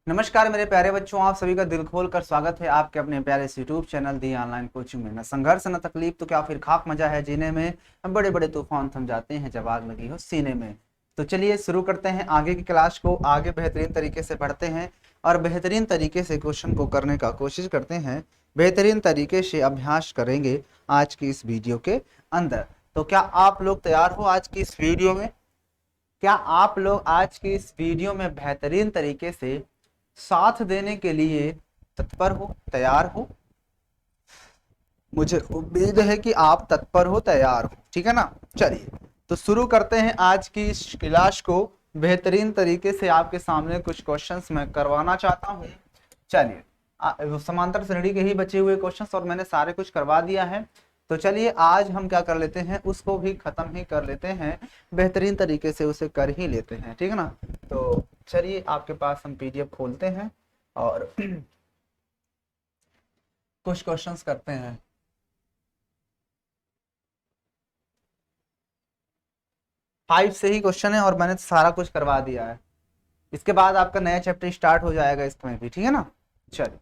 नमस्कार मेरे प्यारे बच्चों, आप सभी का दिल खोल कर स्वागत है आपके अपने प्यारे से यूट्यूब चैनल दी ऑनलाइन कोचिंग में। न संघर्ष न तकलीफ तो क्या फिर खाक मजा है जीने में, हम बड़े बड़े तूफान थम जाते हैं जब आग लगी हो सीने में। तो चलिए शुरू करते हैं आगे की क्लास को, आगे बेहतरीन तरीके से पढ़ते हैं और बेहतरीन तरीके से क्वेश्चन को करने का कोशिश करते हैं, बेहतरीन तरीके से अभ्यास करेंगे आज की इस वीडियो के अंदर। तो क्या आप लोग तैयार हो आज की इस वीडियो में? क्या आप लोग आज की इस वीडियो में बेहतरीन तरीके से साथ देने के लिए तत्पर हो, तैयार हो? मुझे उम्मीद है कि आप तत्पर हो, तैयार हो, ठीक है ना। चलिए तो शुरू करते हैं आज की इस क्लास को। बेहतरीन तरीके से आपके सामने कुछ क्वेश्चंस मैं करवाना चाहता हूं। चलिए समांतर श्रेणी के ही बचे हुए क्वेश्चंस और मैंने सारे कुछ करवा दिया है। तो चलिए आज हम क्या कर लेते हैं, उसको भी खत्म ही कर लेते हैं, बेहतरीन तरीके से उसे कर ही लेते हैं, ठीक है ना। तो चलिए आपके पास हम पीडीएफ खोलते हैं और कुछ क्वेश्चंस करते हैं। फाइव से ही क्वेश्चन है और मैंने सारा कुछ करवा दिया है। इसके बाद आपका नया चैप्टर स्टार्ट हो जाएगा इसमें भी, ठीक है ना। चलिए,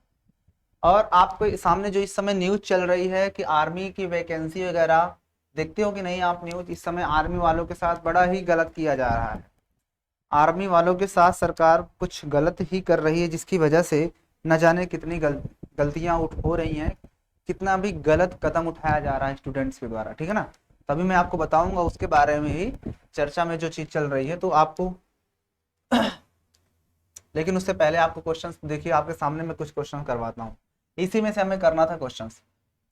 और आपको सामने जो इस समय न्यूज चल रही है कि आर्मी की वैकेंसी वगैरह, देखते हो कि नहीं आप न्यूज? इस समय आर्मी वालों के साथ बड़ा ही गलत किया जा रहा है। आर्मी वालों के साथ सरकार कुछ गलत ही कर रही है, जिसकी वजह से न जाने कितनी गलतियां हो रही हैं, कितना भी गलत कदम उठाया जा रहा है स्टूडेंट्स के द्वारा, ठीक है ना। तभी मैं आपको बताऊंगा उसके बारे में ही, चर्चा में जो चीज चल रही है तो आपको लेकिन उससे पहले आपको क्वेश्चंस देखिए, आपके सामने मैं कुछ क्वेश्चन करवाता हूँ। इसी में से हमें करना था क्वेश्चंस,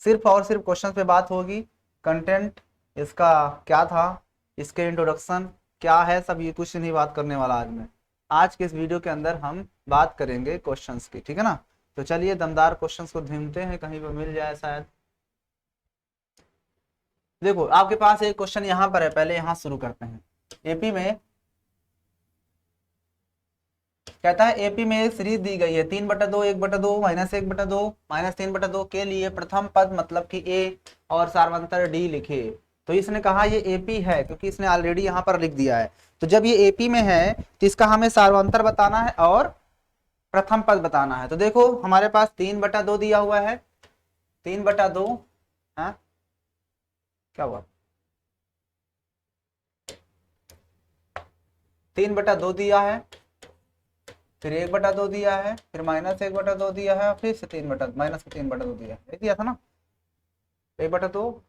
सिर्फ और सिर्फ क्वेश्चंस पे बात होगी। कंटेंट इसका क्या था, इसके इंट्रोडक्शन क्या है, सब ये कुछ नहीं बात करने वाला आज मैं। आज के इस वीडियो के अंदर हम बात करेंगे क्वेश्चंस की, ठीक है ना। तो चलिए दमदार क्वेश्चंस को ढूंढते हैं, कहीं पर मिल जाए शायद। देखो आपके पास एक क्वेश्चन यहाँ पर है, पहले यहाँ शुरू करते हैं। एपी में कहता है, एपी में एक सीरीज दी गई है 3/2, 1/2, -1/2, -3/2 के लिए प्रथम पद मतलब कि ए और सार्वंतर डी लिखे। तो इसने कहा ये एपी है, क्योंकि इसने ऑलरेडी यहाँ पर लिख दिया है। तो जब ये एपी में है तो इसका हमें सार्वंतर बताना है और प्रथम पद बताना है। तो देखो हमारे पास 3/2 दिया हुआ है, 3/2, हाँ क्या हुआ, 3/2 दिया है, फिर 1/2 दिया है, फिर -1/2 दिया है, फिर से -3/2 दिया है, ये दिया था ना, 1/2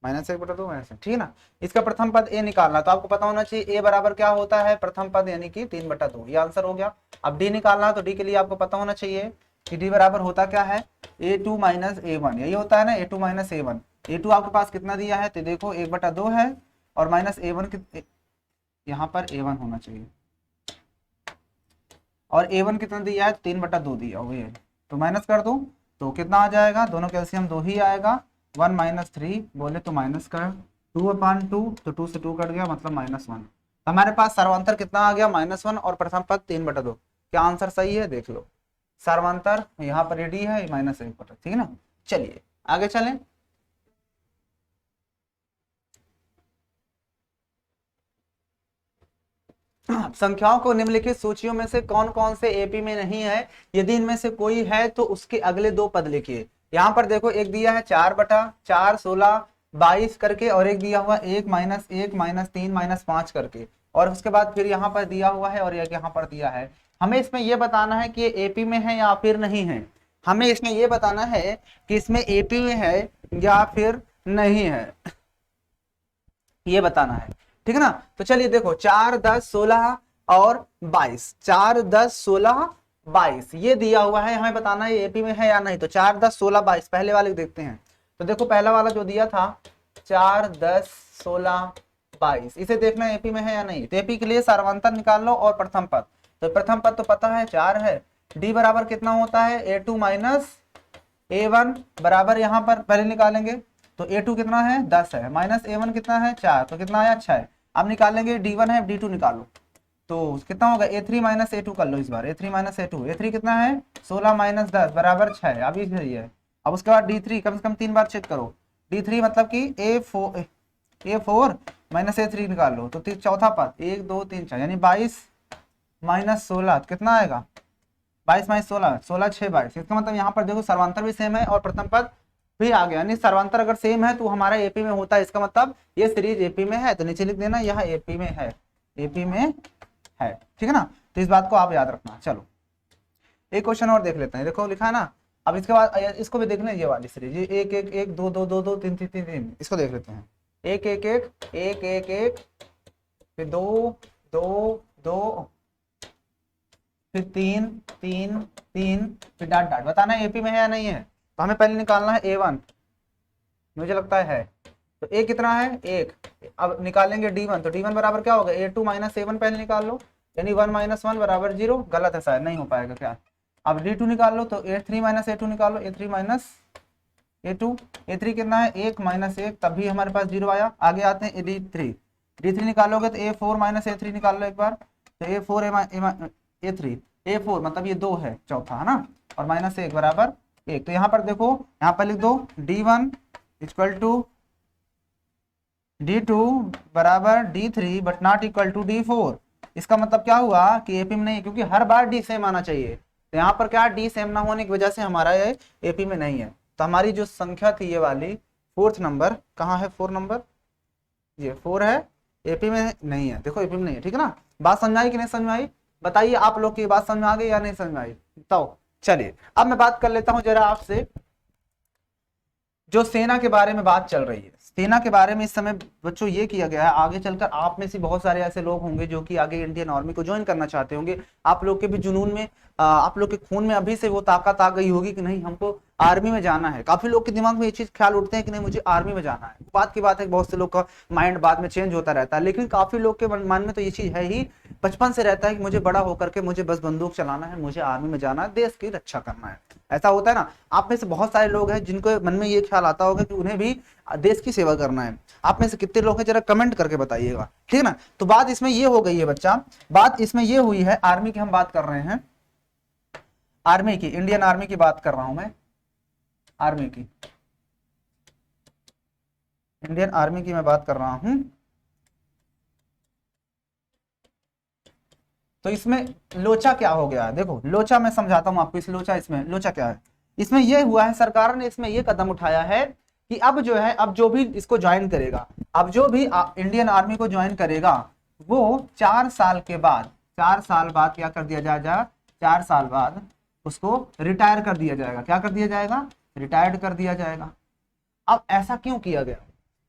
-1/2 ठीक है ना। इसका प्रथम पद ए निकालना, तो आपको पता होना चाहिए ए बराबर क्या होता है, प्रथम पद यानी कि 3/2, ये आंसर हो गया। अब डी निकालना, तो डी के लिए आपको पता होना चाहिए कि डी बराबर होता क्या है, A2 - A1, यही होता है ना, A2 - A1। A2 आपके पास कितना दिया है, तो देखो 1/2 है और -A1 यहाँ पर A1 होना चाहिए, और A1 कितना दिया है, 3/2 दिया हुआ है। तो माइनस कर दो तो कितना आ जाएगा, दोनों कैल्शियम 2 ही आएगा। 1 - 3 बोले तो माइनस कर 2/2, तो 2 से 2 कट गया, मतलब -1। हमारे पास सर्वांतर कितना आ गया, -1 और प्रथम पद 3/2। क्या आंसर सही है, देख लो। सर्वांतर यहाँ पर डी है, -1/2, ठीक है ना। चलिए आगे चलें। संख्याओं को निम्नलिखित सूचियों में से कौन कौन से एपी में नहीं है, यदि इनमें से कोई है तो उसके अगले दो पद लिखिए। यहाँ पर देखो एक दिया है 4/4, 16, 22 करके, और एक दिया हुआ 1 - 1 -3 -5 करके, और उसके बाद फिर यहाँ पर दिया हुआ है और एक यहाँ पर दिया है। हमें इसमें यह बताना है कि ये एपी में है या फिर नहीं है। हमें इसमें यह बताना है कि इसमें एपी में है या फिर नहीं है, ये बताना है, ठीक है ना। तो चलिए देखो 4, 10, 16 और 22, 4, 10, 16, 22 ये दिया हुआ है, हमें बताना है ये एपी में है या नहीं। तो 4, 10, 16, 22 पहले वाले देखते हैं। तो देखो पहला वाला जो दिया था 4, 10, 16, 22, इसे देखना है एपी में है या नहीं। तो एपी के लिए सार्वंतर निकाल लो और प्रथम पद। तो प्रथम पद तो पता है 4 है। डी बराबर कितना होता है, A2 - A1 बराबर, यहाँ पर पहले निकालेंगे तो A2 कितना है, 10 है, -A1 कितना है, 4, तो कितना आया, 6 है। अब निकालेंगे D1 है, D2 निकालो तो कितना होगा, A3 - A2 कर लो इस बार, A3 - A2, A3 कितना है, 16 - 10 बराबर 6, अभी सही है। अब उसके बाद D3 कम से कम 3 बार चेक करो, D3 मतलब कि A4 - A3 निकाल लो, तो चौथा पद 1 2 3 4, यानी 22 - 16 कितना आएगा, 22 - 16 6 22। इसका मतलब यहाँ पर देखो सर्वांतर भी सेम है और प्रथम पद भी आ गया, यानी सर्वांतर अगर सेम है तो हमारा एपी में होता है, इसका मतलब ये सीरीज एपी में है, तो नीचे लिख देना यह एपी में है, एपी में है, ठीक है ना। तो इस बात को आप याद रखना। चलो एक क्वेश्चन और देख लेते हैं, देखो लिखा है ना। अब इसके बाद इसको भी देख लें, ये वाली सीरीज, ये 1 1 1 2 2 2 2 3 3 3 3, इसको देख लेते हैं। 1 1 1 1 1 1, फिर 2 2 2, फिर 3 3 3, फिर डॉट डॉट। बताना एपी में है या नहीं है। तो हमें पहले निकालना है A1, मुझे लगता है। तो A कितना है 1, अब निकालेंगे D1, तो D1 बराबर क्या होगा A2 - A1 पहले निकाल लो, यानी 1 - 1 बराबर 0। गलत है शायद, नहीं हो पाएगा क्या। अब D2 निकाल लो, तो A3 - A2 निकालो, A3 - A2, A3 कितना है 1 - 1, तब भी हमारे पास 0 आया। आगे आते हैं D3, D3 निकालोगे तो A4 - A3 निकाल लो एक बार, तो A4 A3, A4 मतलब ये 2 है, चौथा है ना, और -1 बराबर 1। तो यहाँ पर देखो, यहाँ पर लिख दो D1 = D2 बराबर D3 but not equal to D4। इसका मतलब क्या हुआ कि एपी में नहीं है, क्योंकि हर बार डी सेम आना चाहिए। तो यहाँ पर क्या डी सेम ना होने की वजह से हमारा ये एपी में नहीं है। तो हमारी जो संख्या थी ये वाली 4th नंबर, कहाँ है 4 नंबर, ये 4 है, एपी में नहीं है। देखो एपी में नहीं है, ठीक है ना। बात समझ आई कि नहीं समझ आई, बताइए आप लोग की बात समझ में आ गई या नहीं समझ में आई, बताओ। चलिए अब मैं बात कर लेता हूं जरा आपसे, जो सेना के बारे में बात चल रही है। सेना के बारे में इस समय बच्चों ये किया गया है, आगे चलकर आप में से बहुत सारे ऐसे लोग होंगे जो कि आगे इंडियन आर्मी को ज्वाइन करना चाहते होंगे। आप लोग के भी जुनून में, आप लोग के खून में अभी से वो ताकत आ गई होगी कि नहीं हमको आर्मी में जाना है। काफी लोग के दिमाग में ये चीज ख्याल उठते हैं कि नहीं मुझे आर्मी में जाना है। बात की बात है, बहुत से लोग का माइंड बाद में चेंज होता रहता है, लेकिन काफी लोग के मन में तो ये चीज है ही, बचपन से रहता है कि मुझे बड़ा होकर के मुझे बस बंदूक चलाना है, मुझे आर्मी में जाना है, देश की रक्षा करना है। ऐसा होता है ना। आप में से बहुत सारे लोग हैं जिनको मन में ये ख्याल आता होगा कि उन्हें भी देश की सेवा करना है। आप में से कितने लोग हैं जरा कमेंट करके बताइएगा, ठीक है ना। तो बात इसमें ये हो गई है बच्चा, बात इसमें ये हुई है, आर्मी की हम बात कर रहे हैं, आर्मी की, इंडियन आर्मी की बात कर रहा हूं मैं, आर्मी की, इंडियन आर्मी की मैं बात कर रहा हूं। तो इसमें लोचा क्या हो गया है, देखो लोचा मैं समझाता हूं आपको। इस लोचा, इसमें लोचा क्या है, इसमें यह हुआ है, सरकार ने इसमें यह कदम उठाया है कि अब जो है, अब जो भी इसको ज्वाइन करेगा, अब जो भी इंडियन आर्मी को ज्वाइन करेगा, वो 4 साल के बाद, 4 साल बाद क्या कर दिया जाएगा, 4 साल बाद उसको रिटायर कर दिया जाएगा। क्या कर दिया जाएगा, रिटायर्ड कर दिया जाएगा। अब ऐसा क्यों किया गया,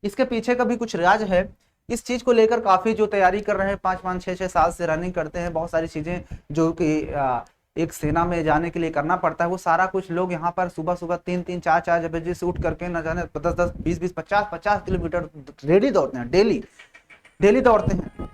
इसके पीछे का भी कुछ राज है। इस चीज को लेकर काफी जो तैयारी कर रहे हैं, 5 6 साल से रनिंग करते हैं, बहुत सारी चीजें जो कि एक सेना में जाने के लिए करना पड़ता है, वो सारा कुछ लोग यहाँ पर सुबह सुबह 3 4 बजे से उठ करके न जाने 10 20 50 किलोमीटर डेली दौड़ते हैं, डेली दौड़ते हैं।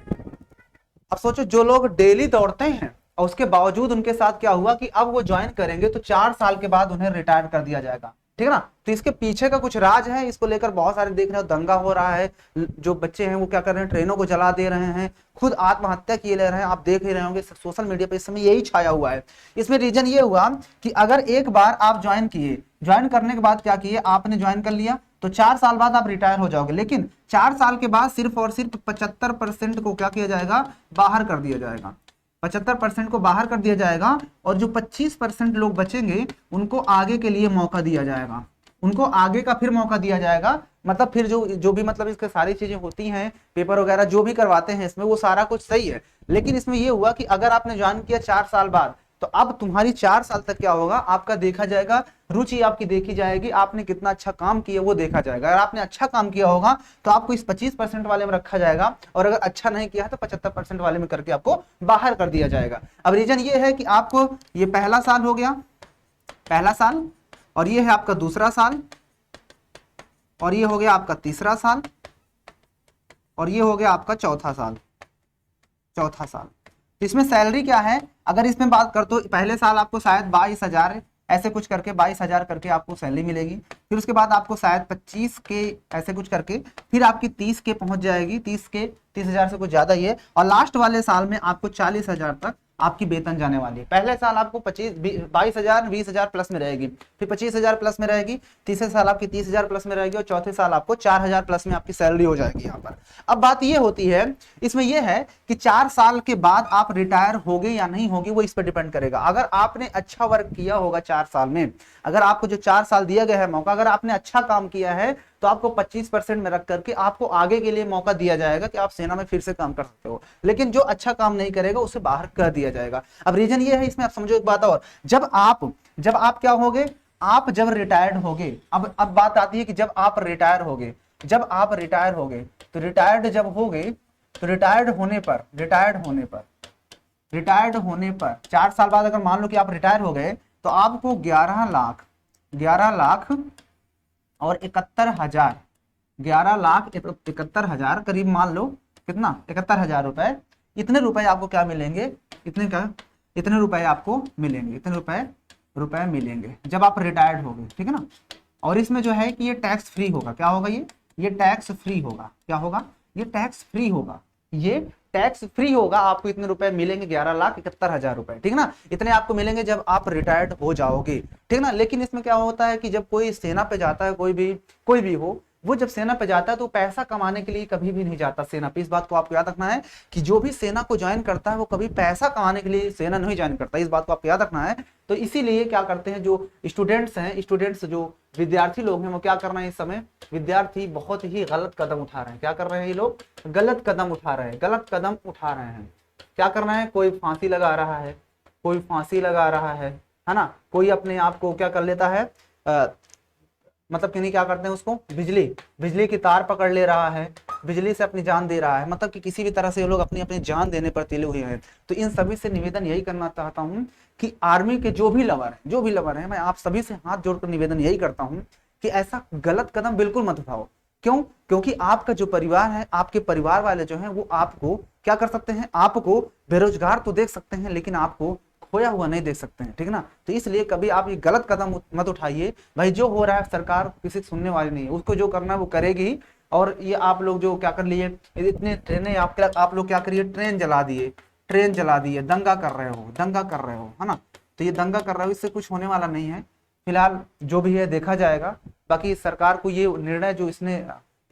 अब सोचो जो लोग डेली दौड़ते हैं और उसके बावजूद उनके साथ क्या हुआ कि अब वो ज्वाइन करेंगे तो 4 साल के बाद उन्हें रिटायर कर दिया जाएगा, ठीक है ना। तो इसके पीछे का कुछ राज है, इसको लेकर बहुत सारे देख रहे हो दंगा हो रहा है। जो बच्चे हैं वो क्या कर रहे हैं, ट्रेनों को जला दे रहे हैं, खुद आत्महत्या किए ले रहे हैं। आप देख ही रहे होंगे सोशल मीडिया पे इस समय यही छाया हुआ है। इसमें रीजन ये हुआ कि अगर एक बार आप ज्वाइन किए, ज्वाइन करने के बाद क्या किए, आपने ज्वाइन कर लिया तो 4 साल बाद आप रिटायर हो जाओगे, लेकिन 4 साल के बाद सिर्फ और सिर्फ 75% को क्या किया जाएगा, बाहर कर दिया जाएगा। 75% को बाहर कर दिया जाएगा और जो 25% लोग बचेंगे उनको आगे के लिए मौका दिया जाएगा, उनको आगे का फिर मौका दिया जाएगा। मतलब फिर जो भी मतलब इसके सारी चीजें होती हैं, पेपर वगैरह जो भी करवाते हैं इसमें, वो सारा कुछ सही है। लेकिन इसमें ये हुआ कि अगर आपने ज्वाइन किया 4 साल बाद, तो अब तुम्हारी 4 साल तक क्या होगा, आपका देखा जाएगा, रुचि आपकी देखी जाएगी, आपने कितना अच्छा काम किया वो देखा जाएगा। अगर आपने अच्छा काम किया होगा तो आपको इस 25% वाले में रखा जाएगा, और अगर अच्छा नहीं किया तो 75% वाले में करके आपको बाहर कर दिया जाएगा। अब रीजन ये है कि आपको ये पहला साल हो गया, पहला साल, और ये है आपका दूसरा साल, और ये हो गया आपका तीसरा साल, और ये हो गया आपका चौथा साल, चौथा साल। इसमें सैलरी क्या है, अगर इसमें बात कर तो पहले साल आपको शायद 22,000 ऐसे कुछ करके 22,000 करके आपको सैलरी मिलेगी। फिर उसके बाद आपको शायद 25 के ऐसे कुछ करके फिर आपकी 30 के पहुंच जाएगी, 30 के 30,000 से कुछ ज्यादा ही है, और लास्ट वाले साल में आपको 40,000 तक आपकी वेतन जाने वाली है। पहले साल आपको 22,000 20,000 प्लस में रहेगी, फिर 25,000 प्लस में रहेगी, तीसरे साल आपकी 30,000 प्लस में रहेगी और चौथे साल आपको 4,000 प्लस में आपकी सैलरी हो जाएगी यहाँ पर। अब बात ये होती है इसमें यह है कि 4 साल के बाद आप रिटायर होगे या नहीं होगे वो इस पर डिपेंड करेगा। अगर आपने अच्छा वर्क किया होगा 4 साल में, अगर आपको जो 4 साल दिया गया है मौका, अगर आपने अच्छा काम किया है तो आपको 25% में रख करके आपको आगे के लिए मौका दिया जाएगा कि आप सेना में फिर से काम कर सकते हो। लेकिन जो अच्छा काम नहीं करेगा उसे बाहर कर दिया जाएगा। अब रीजन ये है इसमें, आप समझो एक बात और, जब आप क्या होगे, आप जब रिटायर्ड होगे, अब बात आती है कि जब आप रिटायर होगे, तो रिटायर्ड जब होगे तो रिटायर्ड होने पर 4 साल बाद अगर मान लो कि आप रिटायर हो गए तो आपको 11 लाख और 71,000, 11,71,000 करीब, मान लो कितना, 71,000 रुपए, इतने रुपए आपको क्या मिलेंगे, इतने रुपए आपको मिलेंगे, इतने रुपए मिलेंगे जब आप रिटायर्ड हो गए, ठीक है ना। और इसमें जो है कि ये टैक्स फ्री होगा, क्या होगा, ये टैक्स फ्री होगा, क्या होगा, ये टैक्स फ्री होगा, ये टैक्स फ्री होगा। आपको इतने रुपए मिलेंगे, 11,71,000 रुपए, ठीक ना, इतने आपको मिलेंगे जब आप रिटायर्ड हो जाओगे, ठीक ना। लेकिन इसमें क्या होता है कि जब कोई सेना पे जाता है, कोई भी हो, वो जब सेना पे जाता है तो पैसा कमाने के लिए कभी भी नहीं जाता सेना पे। इस बात को आपको याद रखना है कि जो भी सेना को ज्वाइन करता है वो कभी पैसा कमाने के लिए सेना नहीं ज्वाइन करता, इस बात को आपको याद रखना है। तो इसीलिए क्या करते हैं जो स्टूडेंट्स जो विद्यार्थी लोग हैं वो क्या कर रहे हैं, इस समय विद्यार्थी बहुत ही गलत कदम उठा रहे हैं। क्या कर रहे हैं ये लोग, गलत कदम उठा रहे हैं, क्या कर रहे हैं, कोई फांसी लगा रहा है ना, कोई अपने आप को क्या कर लेता है, मतलब कि नहीं, क्या करते हैं उसको, बिजली की तार पकड़ ले रहा है, बिजली से अपनी जान दे रहा है, मतलब कि किसी भी तरह से ये लोग अपनी जान देने पर तुले हुए हैं। तो इन सभी से निवेदन यही करना चाहता हूं कि आर्मी के जो भी लवर हैं, मैं आप सभी से हाथ जोड़कर निवेदन यही करता हूं कि ऐसा गलत कदम बिल्कुल मत उठाओ। क्यों, क्योंकि आपका जो परिवार है, आपके परिवार वाले जो हैं वो आपको क्या कर सकते हैं, आपको बेरोजगार तो देख सकते हैं लेकिन आपको खोया हुआ नहीं देख सकते हैं, ठीक ना। तो इसलिए कभी आप ये गलत कदम मत उठाइए। भाई जो हो रहा है सरकार किसी सुनने वाली नहीं है, उसको जो करना है वो करेगी। और ये आप लोग जो क्या कर लिए, इतने ट्रेनें आप लोग क्या करिए, ट्रेन जला दिए, दंगा कर रहे हो, है ना। तो ये दंगा कर रहे हो, इससे कुछ होने वाला नहीं है। फिलहाल जो भी है देखा जाएगा। बाकी सरकार को ये निर्णय जो इसने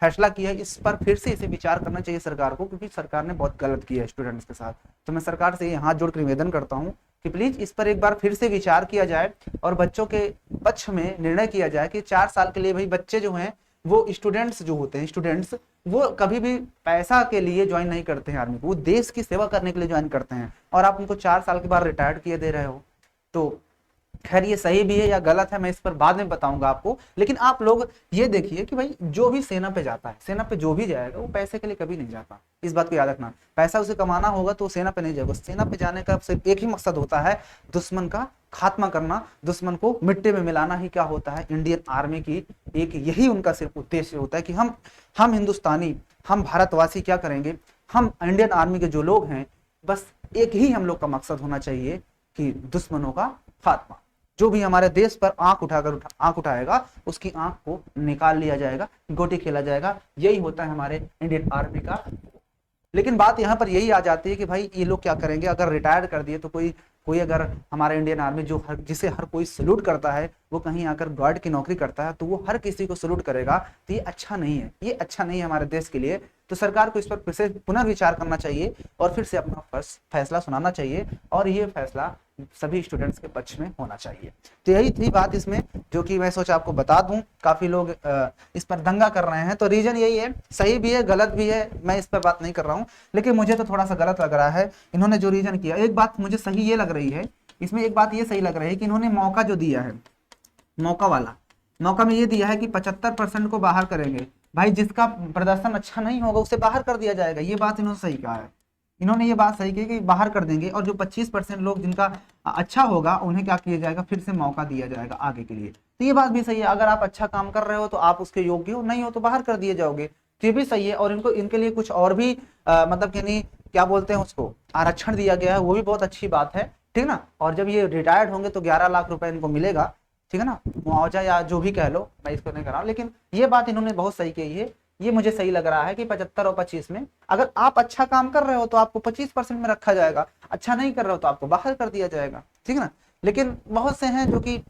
फैसला किया है इस पर फिर से इसे विचार करना चाहिए सरकार को, क्योंकि सरकार ने बहुत गलत किया है स्टूडेंट्स के साथ। तो मैं सरकार से ये हाथ जोड़कर निवेदन करता हूँ कि प्लीज इस पर एक बार फिर से विचार किया जाए और बच्चों के पक्ष में निर्णय किया जाए कि 4 साल के लिए भाई बच्चे जो हैं वो स्टूडेंट्स जो होते हैं, स्टूडेंट्स वो कभी भी पैसा के लिए ज्वाइन नहीं करते हैं आर्मी को, वो देश की सेवा करने के लिए ज्वाइन करते हैं। और आप उनको 4 साल के बाद रिटायर्ड किए दे रहे हो, तो खैर ये सही भी है या गलत है मैं इस पर बाद में बताऊंगा आपको। लेकिन आप लोग ये देखिए कि भाई जो भी सेना पे जाता है, सेना पे जो भी जाएगा वो पैसे के लिए कभी नहीं जाता, इस बात को याद रखना। पैसा उसे कमाना होगा तो सेना पे नहीं जाएगा। सेना पे जाने का सिर्फ एक ही मकसद होता है, दुश्मन का खात्मा करना, दुश्मन को मिट्टी में मिलाना ही क्या होता है इंडियन आर्मी की एक यही उनका सिर्फ उद्देश्य होता है कि हम हिंदुस्तानी, हम भारतवासी क्या करेंगे, हम इंडियन आर्मी के जो लोग हैं बस एक ही हम लोग का मकसद होना चाहिए कि दुश्मनों का खात्मा। जो भी हमारे देश पर आंख उठाएगा उसकी आंख को निकाल लिया जाएगा, गोटी खेला जाएगा। यही होता है हमारे इंडियन आर्मी का। लेकिन बात यहाँ पर यही आ जाती है कि भाई ये लोग क्या करेंगे, अगर रिटायर कर दिए तो कोई अगर हमारा इंडियन आर्मी जिसे हर कोई सल्यूट करता है, वो कहीं आकर गार्ड की नौकरी करता है तो वो हर किसी को सल्यूट करेगा, तो ये अच्छा नहीं है, ये अच्छा नहीं है हमारे देश के लिए। तो सरकार को इस पर फिर से पुनर्विचार करना चाहिए और फिर से अपना फैसला सुनाना चाहिए और ये फैसला सभी स्टूडेंट्स के पक्ष में होना चाहिए। तो यही थी बात इसमें जो कि मैं सोचा आपको बता दूं। काफी लोग इस पर दंगा कर रहे हैं, तो रीजन यही है, सही भी है गलत भी है, मैं इस पर बात नहीं कर रहा हूं, लेकिन मुझे तो थोड़ा सा गलत लग रहा है इन्होंने जो रीजन किया। एक बात मुझे सही ये लग रही है इसमें, एक बात ये सही लग रही है कि इन्होंने मौका जो दिया है, मौका में ये दिया है कि 75% को बाहर करेंगे। भाई जिसका प्रदर्शन अच्छा नहीं होगा उसे बाहर कर दिया जाएगा, ये बात इन्होंने सही कहा है। इन्होंने ये बात सही की कि बाहर कर देंगे और जो 25% लोग जिनका अच्छा होगा उन्हें क्या किया जाएगा, फिर से मौका दिया जाएगा आगे के लिए। तो ये बात भी सही है, अगर आप अच्छा काम कर रहे हो तो आप उसके योग्य हो, नहीं हो तो बाहर कर दिए जाओगे, तो ये भी सही है। और इनके लिए कुछ और भी मतलब कि नहीं क्या बोलते हैं उसको, आरक्षण दिया गया है, वो भी बहुत अच्छी बात है, ठीक ना। और जब ये रिटायर्ड होंगे तो 11 लाख रुपए इनको मिलेगा, ठीक है ना, मुआवजा या जो भी कह लो, मैं इसको नहीं कर रहा हूँ, लेकिन ये बात इन्होंने बहुत सही कही है ये मुझे सही लग रहा है कि 75 और 25 में अगर आप अच्छा काम कर रहे हो तो आपको 25% में रखा जाएगा, अच्छा नहीं कर रहे हो तो आपको बाहर कर दिया जाएगा, ठीक है ना। लेकिन बहुत से हैं जो कि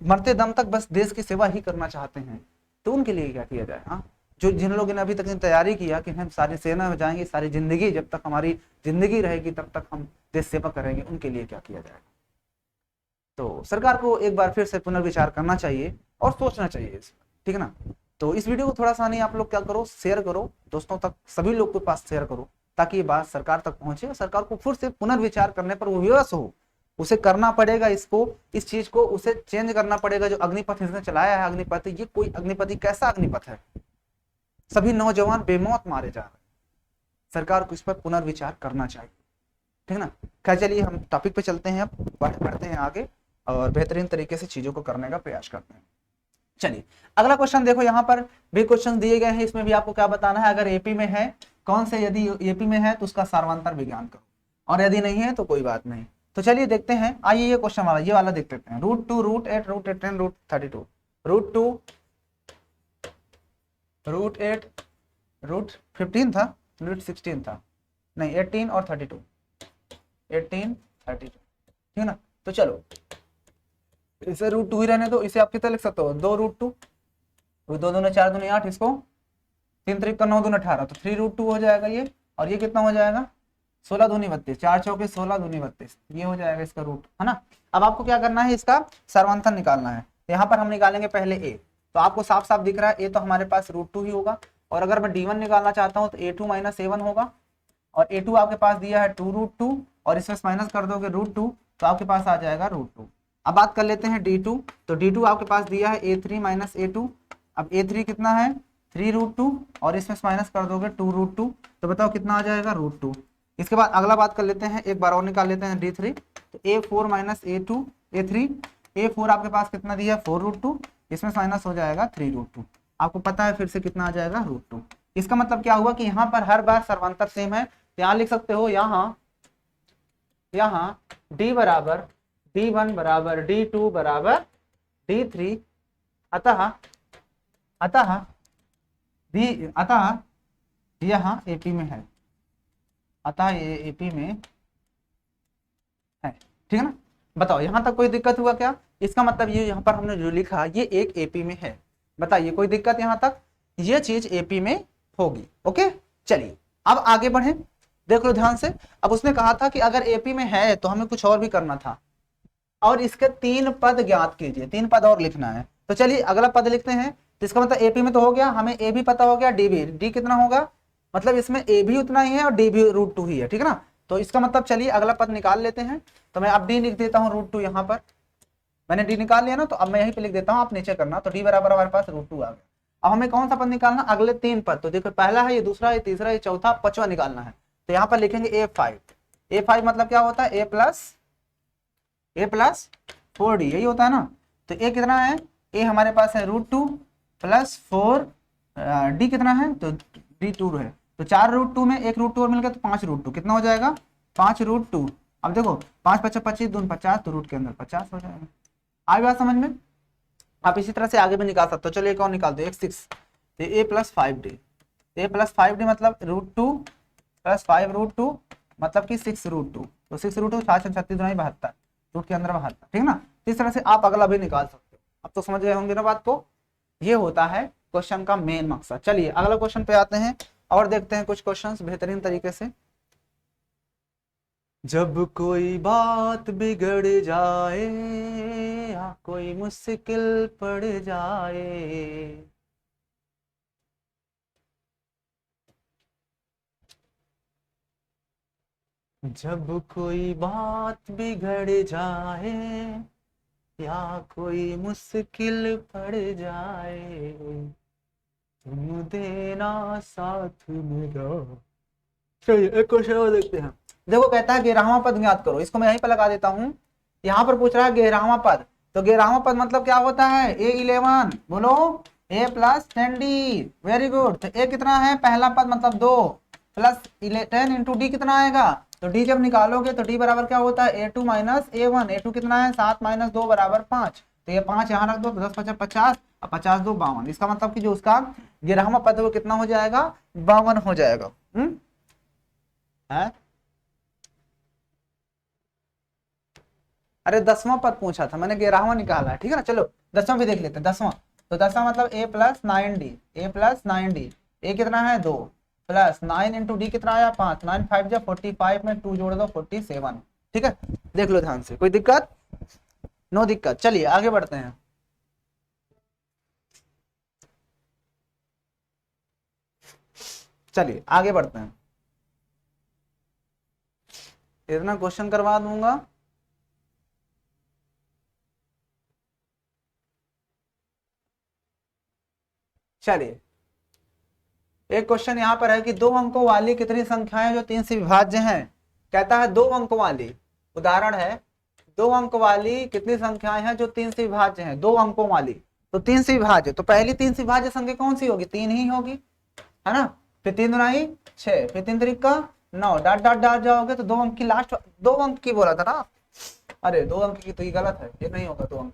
मरते दम तक बस देश की सेवा ही करना चाहते हैं, तो उनके लिए क्या किया जाए। हाँ, जो जिन लोगों ने अभी तक तैयारी किया कि हम सारी सेना में जाएंगे, सारी जिंदगी जब तक हमारी जिंदगी रहेगी तब तक हम देश सेवा करेंगे, उनके लिए क्या किया जाएगा। तो सरकार को एक बार फिर से पुनर्विचार करना चाहिए और सोचना चाहिए इस पर, ठीक है ना। तो इस वीडियो को थोड़ा सा नहीं आप लोग क्या करो, शेयर करो दोस्तों तक, सभी लोग के पास शेयर करो, ताकि ये बात सरकार तक पहुंचे और सरकार को फिर से पुनर्विचार करने पर वो विवश हो। उसे करना पड़ेगा, इसको इस चीज को उसे चेंज करना पड़ेगा। जो अग्निपथ इसने चलाया है अग्निपथ, ये कोई अग्निपथ कैसा अग्निपथ है, सभी नौजवान बेमौत मारे जा रहे हैं। सरकार को इस पर पुनर्विचार करना चाहिए, ठीक है ना। खैर चलिए हम टॉपिक पे चलते हैं, अब बढ़ते हैं आगे और बेहतरीन तरीके से चीजों को करने का प्रयास करते हैं। चलिए अगला क्वेश्चन देखो, यहाँ पर भी क्वेश्चन दिए गए हैं, इसमें भी आपको क्या बताना है, अगर एपी में है कौन से, यदि एपी में है तो उसका सार्वंतर विज्ञान करो, और यदि नहीं है तो कोई बात नहीं। तो चलिए देखते हैं, आइए ये क्वेश्चन वाला, ये वाला देख लेते हैं। √2 √8 √10 √32, √2 √8 √15 था, √16 था, नहीं 18 और 32, 18 32, ठीक है ना। तो चलो इसे √2 ही रहने दो, इसे आप कितना लिख सकते हो, 2 √2, 2 दूनी 4 दूनी 8, इसको 3 3 9 दूनी 18, तो 3 √2 हो जाएगा ये, और ये कितना हो जाएगा 16 दूनी 32, 4 चौके 16 दूनी 32, ये हो जाएगा इसका रूट, है ना। अब आपको क्या करना है, इसका सर्वांतर निकालना है। तो यहाँ पर हम निकालेंगे पहले ए, तो आपको साफ साफ दिख रहा है ए तो हमारे पास √2 ही होगा, और अगर मैं d1 निकालना चाहता हूँ तो a2 - a1 होगा, और a2 आपके पास दिया है 2 √2, और इसमें माइनस कर दोगे √2 तो आपके पास आ जाएगा √2। अब बात कर लेते हैं d2, तो d2 आपके पास दिया है a3 - a2, अब a3 कितना है 3 √2, और इसमें माइनस कर दोगे 2 √2, तो बताओ कितना आ जाएगा √2। इसके बाद अगला बात कर लेते हैं, एक बार और निकाल लेते हैं d3, तो a4 - a2 a3, a4 आपके पास कितना दिया है 4 √2, इसमें माइनस हो जाएगा 3 √2, आपको पता है फिर से कितना आ जाएगा √2। इसका मतलब क्या हुआ कि यहाँ पर हर बार सर्वांतर सेम है, यहाँ लिख सकते हो, यहाँ d बराबर d1 बराबर d2 बराबर d3, अतः यहाँ एपी में है, अतः ये एपी में है, ठीक है ना। बताओ यहाँ तक कोई दिक्कत हुआ क्या, इसका मतलब ये यहाँ पर हमने जो लिखा ये एक एपी में है, बताइए कोई दिक्कत यहाँ तक, ये चीज एपी में होगी। ओके चलिए अब आगे बढ़े, देख लो ध्यान से। अब उसने कहा था कि अगर एपी में है तो हमें कुछ और भी करना था, और इसके 3 पद ज्ञात कीजिए, 3 पद और लिखना है। तो चलिए अगला पद लिखते हैं, तो इसका मतलब एपी में तो हो गया, हमें ए भी पता हो गया, डी भी, डी कितना होगा, मतलब इसमें ए भी उतना ही है और डी भी √2 ही है, ठीक है ना। तो इसका मतलब चलिए अगला पद निकाल लेते हैं, तो मैं अब डी लिख देता हूँ √2, यहाँ पर मैंने डी निकाल लिया ना, तो अब मैं यहीं पे लिख देता हूँ, आप नीचे करना, तो डी बराबर हमारे पास √2 आ गया। अब हमें कौन सा पद निकालना, अगले 3 पद, तो देखो पहला है, ये दूसरा, ये तीसरा, ये चौथा, 5वां निकालना है। तो यहाँ पर लिखेंगे a5 मतलब क्या होता है a+ 4d, यही होता है ना। तो a कितना है, a हमारे पास है √2 + 4, d कितना है तो d2 है, तो 4 √2 में 1 √2 और मिल गया तो 5 √2, कितना हो जाएगा 5 √2। अब देखो 5 5 25 2 50, तो रूट के अंदर 50 हो जाएगा। आई बात समझ में। आप इसी तरह से आगे भी निकाल सकते हो, चलो एक और निकाल दो, 6, तो a + 5d, मतलब √2 + 5 √2 मतलब कि 6 √2, तो 6 √2 7 36 2 72, रूट के अंदर 72, ठीक है ना। इस तरह से आप अगला भी निकाल सकते हो। अब तो समझ गए होंगे ना बात को, ये होता है क्वेश्चन का मेन मकसद। चलिए अगला क्वेश्चन पे आते हैं और देखते हैं कुछ क्वेश्चंस बेहतरीन तरीके से। जब कोई बात बिगड़ जाए या कोई मुश्किल पड़ जाए, जब कोई बात बिगड़ जाए या कोई मुश्किल पड़ जाए, तुम देना साथ मेरा। चलिए एक क्वेश्चन और देखते हैं। देखो कहता है 11वां पद ज्ञात करो, इसको मैं यहीं पर लगा देता हूं। यहाँ पर पूछ रहा है 11वां पद, तो 11वां पद मतलब क्या होता है a11, बोलो a + 10d, वेरी गुड। तो a कितना है, पहला पद मतलब 2 + 10 × d कितना आएगा, तो d जब निकालोगे तो d बराबर क्या होता है a2 - a1, a2 कितना है 7 - 2 = 5, तो ये 5 यहाँ रख दो, तो 10 × 50 50, और 50 दो 52, इसका मतलब कि जो उसका 11वां पद है वो कितना हो जाएगा, 52 हो जाएगा। है? अरे 10वां पद पूछा था मैंने, 11वां निकाला है, ठीक है ना। चलो 10वां भी देख लेते हैं। 10वां, तो 10वां मतलब a plus 9d, a plus 9d, a कितना है 2 प्लस 9 इंटू डी कितना आया 5, 9 5 जा 45 में 2 जोड़ दो 47, ठीक है। देख लो ध्यान से, कोई दिक्कत? नो दिक्कत। चलिए आगे बढ़ते हैं। चलिए आगे बढ़ते हैं, इतना क्वेश्चन करवा दूंगा। चलिए एक क्वेश्चन यहाँ पर है कि दो अंकों वाली कितनी संख्याएं जो 3 से विभाज्य हैं। कहता है दो अंकों वाली, उदाहरण है, दो अंक वाली कितनी संख्याएं हैं जो 3 से विभाज्य हैं, दो अंकों वाली। तो 3 से विभाज्य, तो पहली 3 से विभाज्य संख्या कौन सी होगी, 3 ही होगी, है ना। फिर 3 दुनाई 6, फिर 3 त्रिक का 9, डाट डाट डाट जाओगे तो दो अंक की लास्ट, दो अंक की बोला था ना। अरे दो अंक की तो ये गलत है, ये नहीं होगा दो अंक।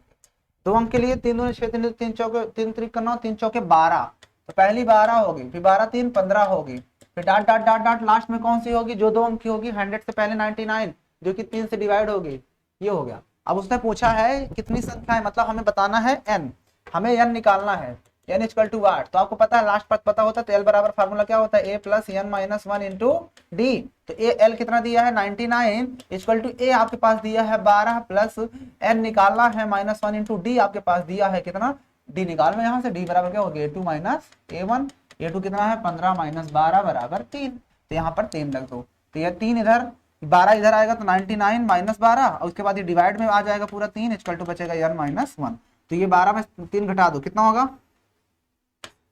दो अंक के लिए 3 दूनी 6, 3 3 चौके 3 त्रिक का 9, 3 चौके 12, तो पहली 12 होगी, फिर 12 3 15 होगी, फिर dot dot dot dot last में कौन सी होगी जो दो अंक की होगी, 100 से पहले 99 जो कि 3 से डिवाइड होगी, ये हो गया। अब उसने पूछा है कितनी संख्या है, मतलब हमें बताना है n, हमें n निकालना है, n इक्वल टू वाट। तो आपको पता है लास्ट पद पता होता है, तो l बराबर फार्मूला क्या होता है, a plus n minus 1 into D. तो a l कितना दिया है 99 इक्वल टू a आपके पास दिया है 12 प्लस n निकालना है माइनस 1 इंटू डी आपके पास दिया है कितना, डी निकाल में यहाँ से, डी बराबर क्या हो गया a2 माइनस a1, a2 कितना है 15 माइनस 12 बराबर 3, तो यहाँ पर 3 लग दो, तो यह 3 इधर 12 इधर आएगा तो 99 माइनस 12, और उसके बाद ये डिवाइड में आ जाएगा पूरा 3 इक्वल टू बचेगा n माइनस 1। तो ये 12 में 3 घटा दो कितना होगा,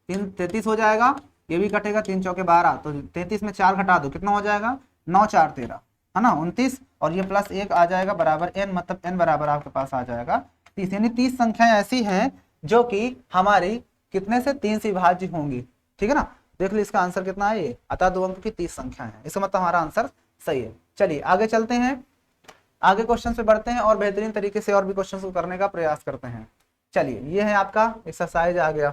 3 33 हो जाएगा, ये भी कटेगा, 3 चौके 12, तो 33 में 4 घटा दो कितना हो जाएगा, 9 4 13, है ना 29, और ये प्लस 1 आ जाएगा बराबर n, मतलब n बराबर आपके पास आ जाएगा 30, यानी 30 संख्याएं ऐसी हैं जो कि हमारी कितने से 3 से विभाज्य होंगी, ठीक है ना। देख लो इसका आंसर कितना है, ये अतः दो अंक की 30 संख्या है, इसका मतलब हमारा आंसर सही है। चलिए आगे चलते हैं, आगे क्वेश्चन पे बढ़ते हैं और बेहतरीन तरीके से और भी क्वेश्चन को करने का प्रयास करते हैं। चलिए ये है आपका एक्सरसाइज आ गया।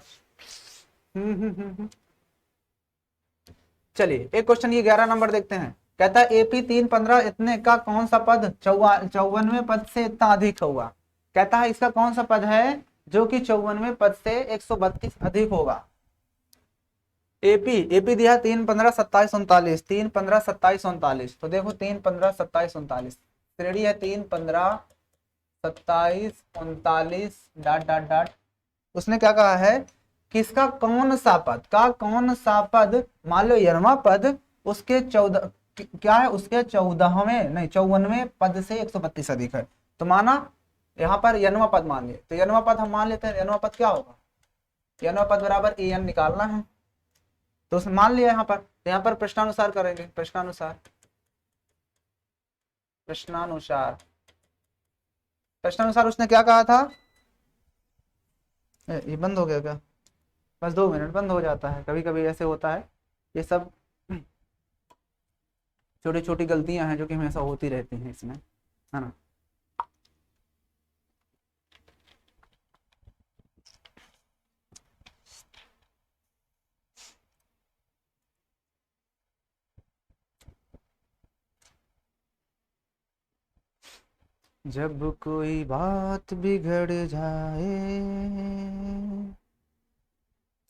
चलिए एक क्वेश्चन ये 11 नंबर देखते हैं। कहता है एपी 315 इतने का कौन सा पद 54वें पद से इतना अधिक होगा। कहता है इसका कौन सा पद है जो कि 54वें पद से 132 अधिक होगा। एपी एपी दिया 3 15 27 39, 3 15 27 39, तो देखो 3 15 27 39 श्रेणी है, 3 15 27 39 डाट डाट डाट। उसने क्या कहा है, किसका कौन सा पद का कौन सा पद, मान लो 11वां पद उसके 14 क्या है, उसके 14वें नहीं 54वें पद से 132 अधिक है। तो माना यहाँ पर 11वां पद मान लिए, तो 11वां पद हम मान लेते हैं, 11वां पद क्या होगा, 11वां पद बराबर ए एन निकालना है, तो उसने मान लिया यहाँ पर, तो यहाँ पर प्रश्नानुसार करेंगे, प्रश्नानुसार प्रश्नानुसार प्रश्नानुसार उसने क्या कहा था, ये बंद हो गया क्या, बस 2 मिनट बंद हो जाता है, कभी कभी ऐसे होता है, ये सब छोटी छोटी गलतियां हैं जो कि हमेशा होती रहती हैं इसमें, है ना। जब कोई बात बिगड़ जाए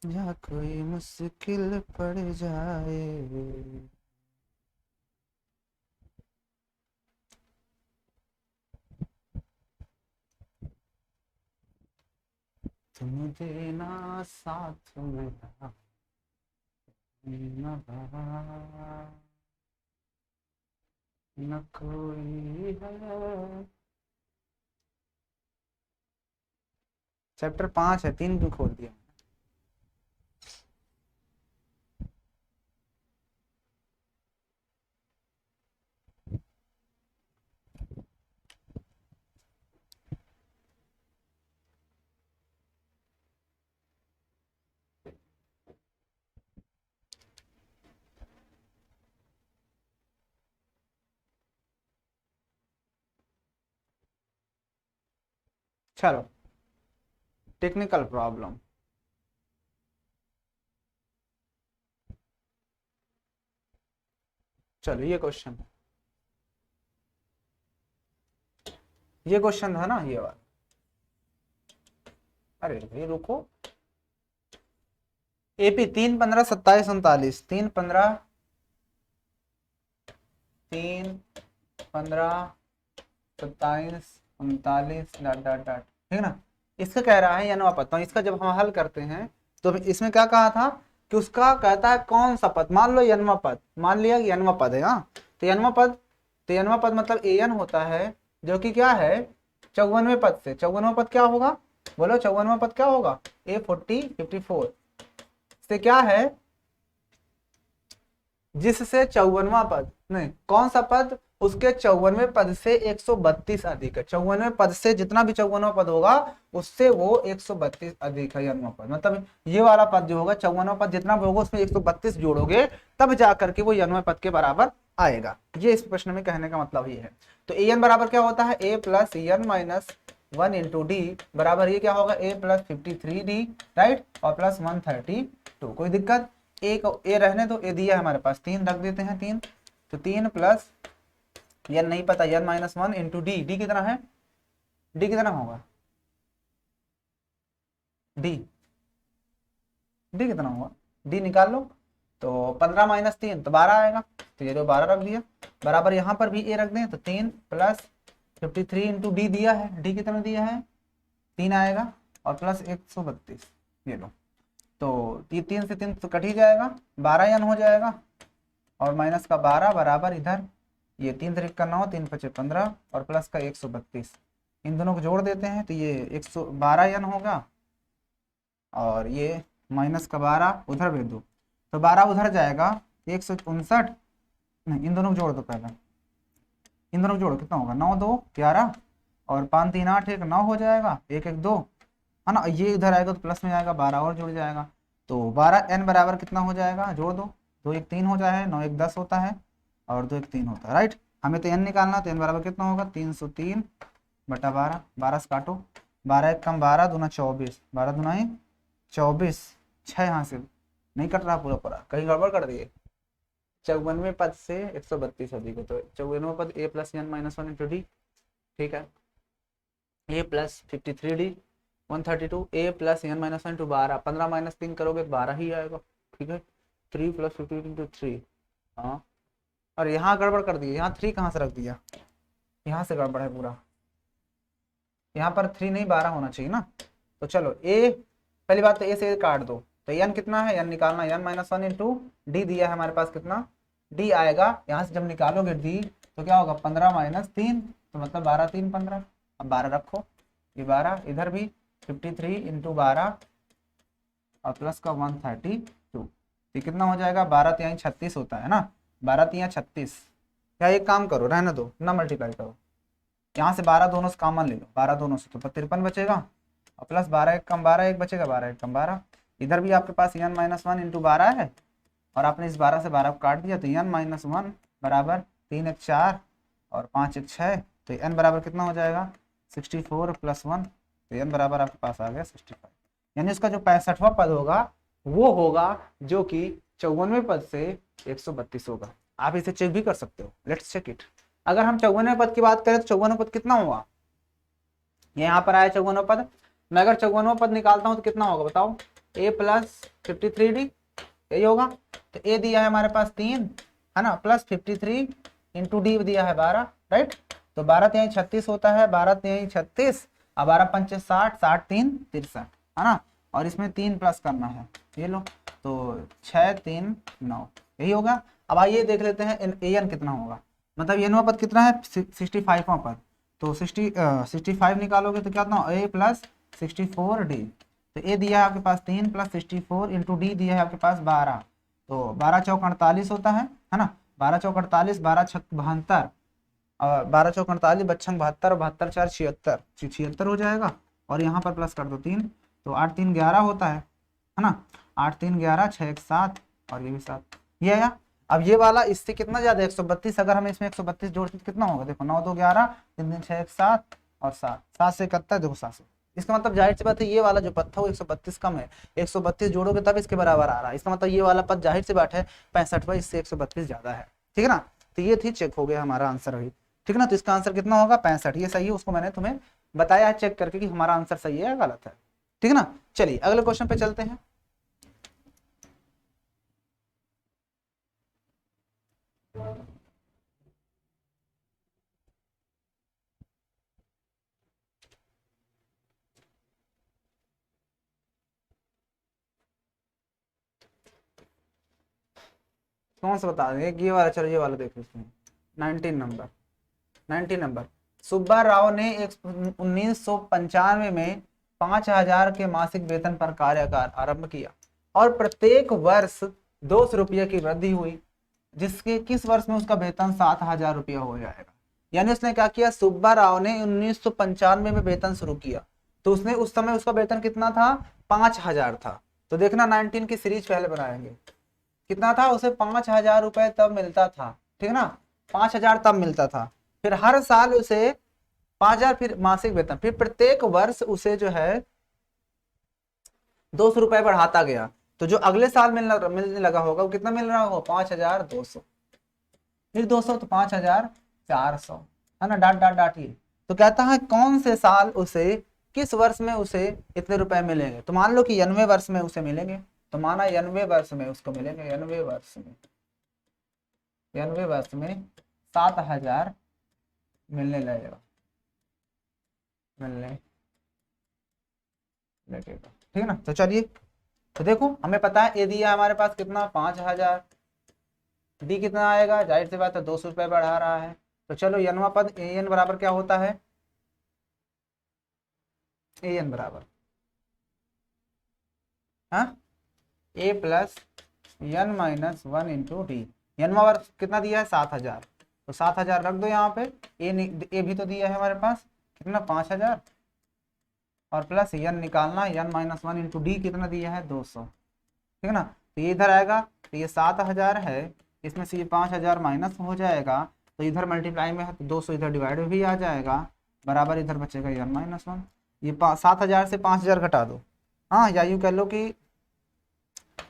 या कोई मुश्किल पड़ जाए, तुम देना साथ मेरा न कोई है। चैप्टर 5 है, 3 भी खोल दिया। चलो टेक्निकल प्रॉब्लम। चलो ये क्वेश्चन था ना ये वाला। अरे भाई रुको, एपी 3, 15, 27, 39, 3, 15, 27, 39 डॉट डॉट डॉट, ठीक है ना। इसका कह रहा है यनवा पद, तो इसका जब हम हल करते हैं तो इसमें क्या कहा था कि उसका कहता है कौन सा पद, मान लो यनवा पद, मान लिया यनवा पद है। हाँ, तो यनवा पद मतलब एन होता है, जो कि क्या है 54वें पद से। 54वां पद क्या होगा, बोलो 54वां पद क्या होगा, A40 54 से क्या है, जिससे 54वां पद नहीं, कौन सा पद, उसके 54वें पद से 132 अधिक है। 54वें पद से जितना भी 54वां पद होगा उससे वो 132 अधिक है यनवा पद। मतलब ये वाला पद जो होगा 54वां पद जितना भी होगा उसमें 132 जोड़ोगे तब जाकर के वो यनवा पद के बराबर आएगा। ये इस प्रश्न में कहने का मतलब ये है। तो ए एन बराबर क्या होता है, A plus N minus 1 into D बराबर ये क्या होगा, ए प्लस 53D, राइट, और प्लस 132। कोई दिक्कत, ए रहने दो, ए दिया है हमारे पास 3 रख देते हैं 3, तो 3 प्लस एन नहीं पता, n minus 1 into d, d कितना है, डी कितना होगा, डी डी कितना होगा, डी निकाल लो। तो 15 माइनस 3 तो 12 आएगा, तो ये जो 12 रख दिया बराबर, यहाँ पर भी ए रख दें तो 3 प्लस 53 इंटू डी दिया है, डी कितना दिया है 3 आएगा, और प्लस 132, ये लो। तो ये 3 से 3 तो कट ही जाएगा, 12 एन हो जाएगा, और माइनस का 12 बराबर इधर ये 3 3 का 9, 3 5 15 और प्लस का 132, इन दोनों को जोड़ देते हैं तो ये 112 एन होगा, और ये माइनस का 12 उधर भेज दो तो 12 उधर जाएगा 159, नहीं इन दोनों को जोड़ दो पहले, इन दोनों को जोड़ो कितना होगा 9 2 11 और 5 3 8 1 9 हो जाएगा, 1 1 2 है ना, ये इधर आएगा तो प्लस में आएगा 12 और जुड़ जाएगा, तो 12 एन बराबर कितना हो जाएगा, जोड़ दो, 2 1 3 हो जाए, 9 1 10 होता है और 2 1 3 होता है, राइट। हमें तो एन निकालना, तो एन बराबर कितना होगा 303 बटा 12, 12 से काटो, 12 1 कम 12 दूना 24, 12 दूना 24, 6 यहाँ से नहीं कट रहा पूरा पूरा, कहीं गड़बड़ कर दिए। 54वें पद से 132 अधिक है, तो 54वां पद A plus N minus 1 into D, ठीक है, A plus 53D 132, A plus N minus 1 into 12, 15 minus 3 करोगे 12 ही आएगा, ठीक है, 3 प्लस 50 इंटू 3, हाँ, और यहाँ गड़बड़ कर दिए, यहाँ 3 कहाँ से रख दिया, यहाँ से गड़बड़ है पूरा, यहाँ पर 3 नहीं 12 होना चाहिए ना। तो चलो ए, पहली बात तो ए से काट दो, तो एन कितना है, एन निकालना, एन माइनस 1 इंटू डी दिया है हमारे पास कितना, डी आएगा, यहाँ से जब निकालोगे डी तो क्या होगा 15 माइनस 3, तो मतलब 12 3 15, अब 12 रखो, ये 12 इधर भी 53 इंटू 12 और प्लस का 132, ये कितना हो जाएगा 12 3 36 होता है ना, 12 3 36, या एक काम करो रहने दो ना, मल्टीप्लाई करो, यहाँ से 12 दोनों से कॉमन ले लो, 12 दोनों से तो 53 बचेगा, और प्लस 12 1 कम 12 1 बचेगा, 12 1 कम 12, इधर भी आपके पास एन माइनस 1 इंटू 12 है, और आपने इस 12 से 12 को काट दिया, तो एन माइनस 1 बराबर 3 1 4 और 5 1 6, तो एन बराबर कितना हो जाएगा 64 प्लस 1, तो एन बराबर आपके पास आ गया 65, यानी उसका जो 65वां पद होगा वो होगा जो कि 54वें पद से 132 होगा। आप इसे चेक भी कर सकते हो, लेट्स चेक इट। अगर हम 54वें पद की बात करें तो 54वां पद कितना होगा, यहाँ पर आया 54वां पद, मैं अगर 54वां पद निकालता हूँ तो कितना होगा बताओ, ए प्लस 53D, यही होगा, तो ए दिया है हमारे पास 3 है ना, प्लस 53 इंटू डी दिया है 12, राइट, तो 12 3 36 होता है, 12 3 36 और 12 5 60, 60 3 63 है ना, और इसमें 3 प्लस करना है, ये लो, तो 6 3 9, यही होगा। अब आइए देख लेते हैं ए एन कितना होगा, मतलब एनवा पद कितना है 65वां पद, तो 65 निकालोगे तो कितना, ए प्लस 64D, तो ए दिया है आपके पास 3 प्लस 64 इंटू डी दिया है आपके पास 12, तो 12 चौक 48 होता है ना, 12 चौक 48, 12 छक 72 और 12 चौक 48 बच्चन 72 और 72 4 76, 76 हो जाएगा, और यहाँ पर प्लस कर दो 3, तो 8 3 11 होता है ना, 8 3 11 6 1 7 और ये भी 7, ये आया। अब ये वाला इससे कितना ज्यादा 132, अगर हम इसमें 132 जोड़ते तो कितना होगा, देखो 9 2 11 3 3 6 1 7 और 7 7 से 71, देखो 7 से इसका मतलब जाहिर सी बात है ये वाला जो पद था वो 132 कम है, 132 जोड़ोगे तब इसके बराबर आ रहा है, इसका मतलब ये वाला पद जाहिर सी बात है 65 इससे 132 ज्यादा है। ठीक है ना, तो ये थी चेक हो गया हमारा आंसर अभी। ठीक है ना, तो इसका आंसर कितना होगा 65, ये सही है, उसको मैंने तुम्हें बताया है चेक करके कि हमारा आंसर सही है या गलत है। ठीक है ना, चलिए अगले क्वेश्चन पे चलते हैं। कौन सा बता देंगे, ये वाला, चलो ये वाला देख लेते हैं। 19 नंबर, 19 नंबर, सुब्बा राव ने 1995 में 5,000 के मासिक वेतन पर कार्यकाल आरंभ किया और प्रत्येक वर्ष 200 रुपये की वृद्धि हुई, जिसके किस वर्ष में उसका वेतन 7,000 रुपया हो जाएगा। यानी उसने क्या किया, सुब्बा राव ने 1995 में वेतन शुरू किया, तो उसने उस समय उसका वेतन कितना था, 5,000 था। तो देखना 19 की सीरीज पहले बनाएंगे, कितना था, उसे 5,000 रुपए तब मिलता था। ठीक है ना, 5,000 तब मिलता था, फिर हर साल उसे 5,000 फिर मासिक वेतन, फिर प्रत्येक वर्ष उसे जो है 200 रुपए बढ़ाता गया। तो जो अगले साल मिलने लगा होगा वो कितना मिल रहा होगा, 5,200, फिर 200 तो 5,400, है ना, डाट डाट डाट ये। तो कहता है कौन से साल उसे, किस वर्ष में उसे इतने रुपए मिलेंगे। तो मान लो कि 91 वर्ष में उसे मिलेंगे, तो माना 91 वर्ष में उसको मिलेंगे, 91 वर्ष में, 91 वर्ष में 7,000 मिलने लगेगा, मिलने लगेगा। ठीक है ना, तो चलिए, तो देखो हमें पता है ए दिया है हमारे पास कितना, 5,000, डी कितना आएगा, जाहिर सी बात है 200 रुपये बढ़ा रहा है। तो चलो यनवा पद ए एन बराबर क्या होता है, ए एन बराबर हाँ A plus N minus 1 into D. यनवा वर्ग कितना दिया है, 7,000, तो 7,000 रख दो यहाँ पे, ए भी तो दिया है हमारे पास कितना, 5,000, और प्लस यन निकालना, यन माइनस 1 इंटू डी कितना दिया है, 200। ठीक है ना, तो ये इधर आएगा, तो ये 7,000 है, इसमें से ये 5,000 माइनस हो जाएगा, तो इधर मल्टीप्लाई में है तो 200 इधर डिवाइड में भी आ जाएगा, बराबर इधर बचेगा यन माइनस 1। ये 7,000 से 5,000 घटा दो, हाँ, या यूँ कह लो कि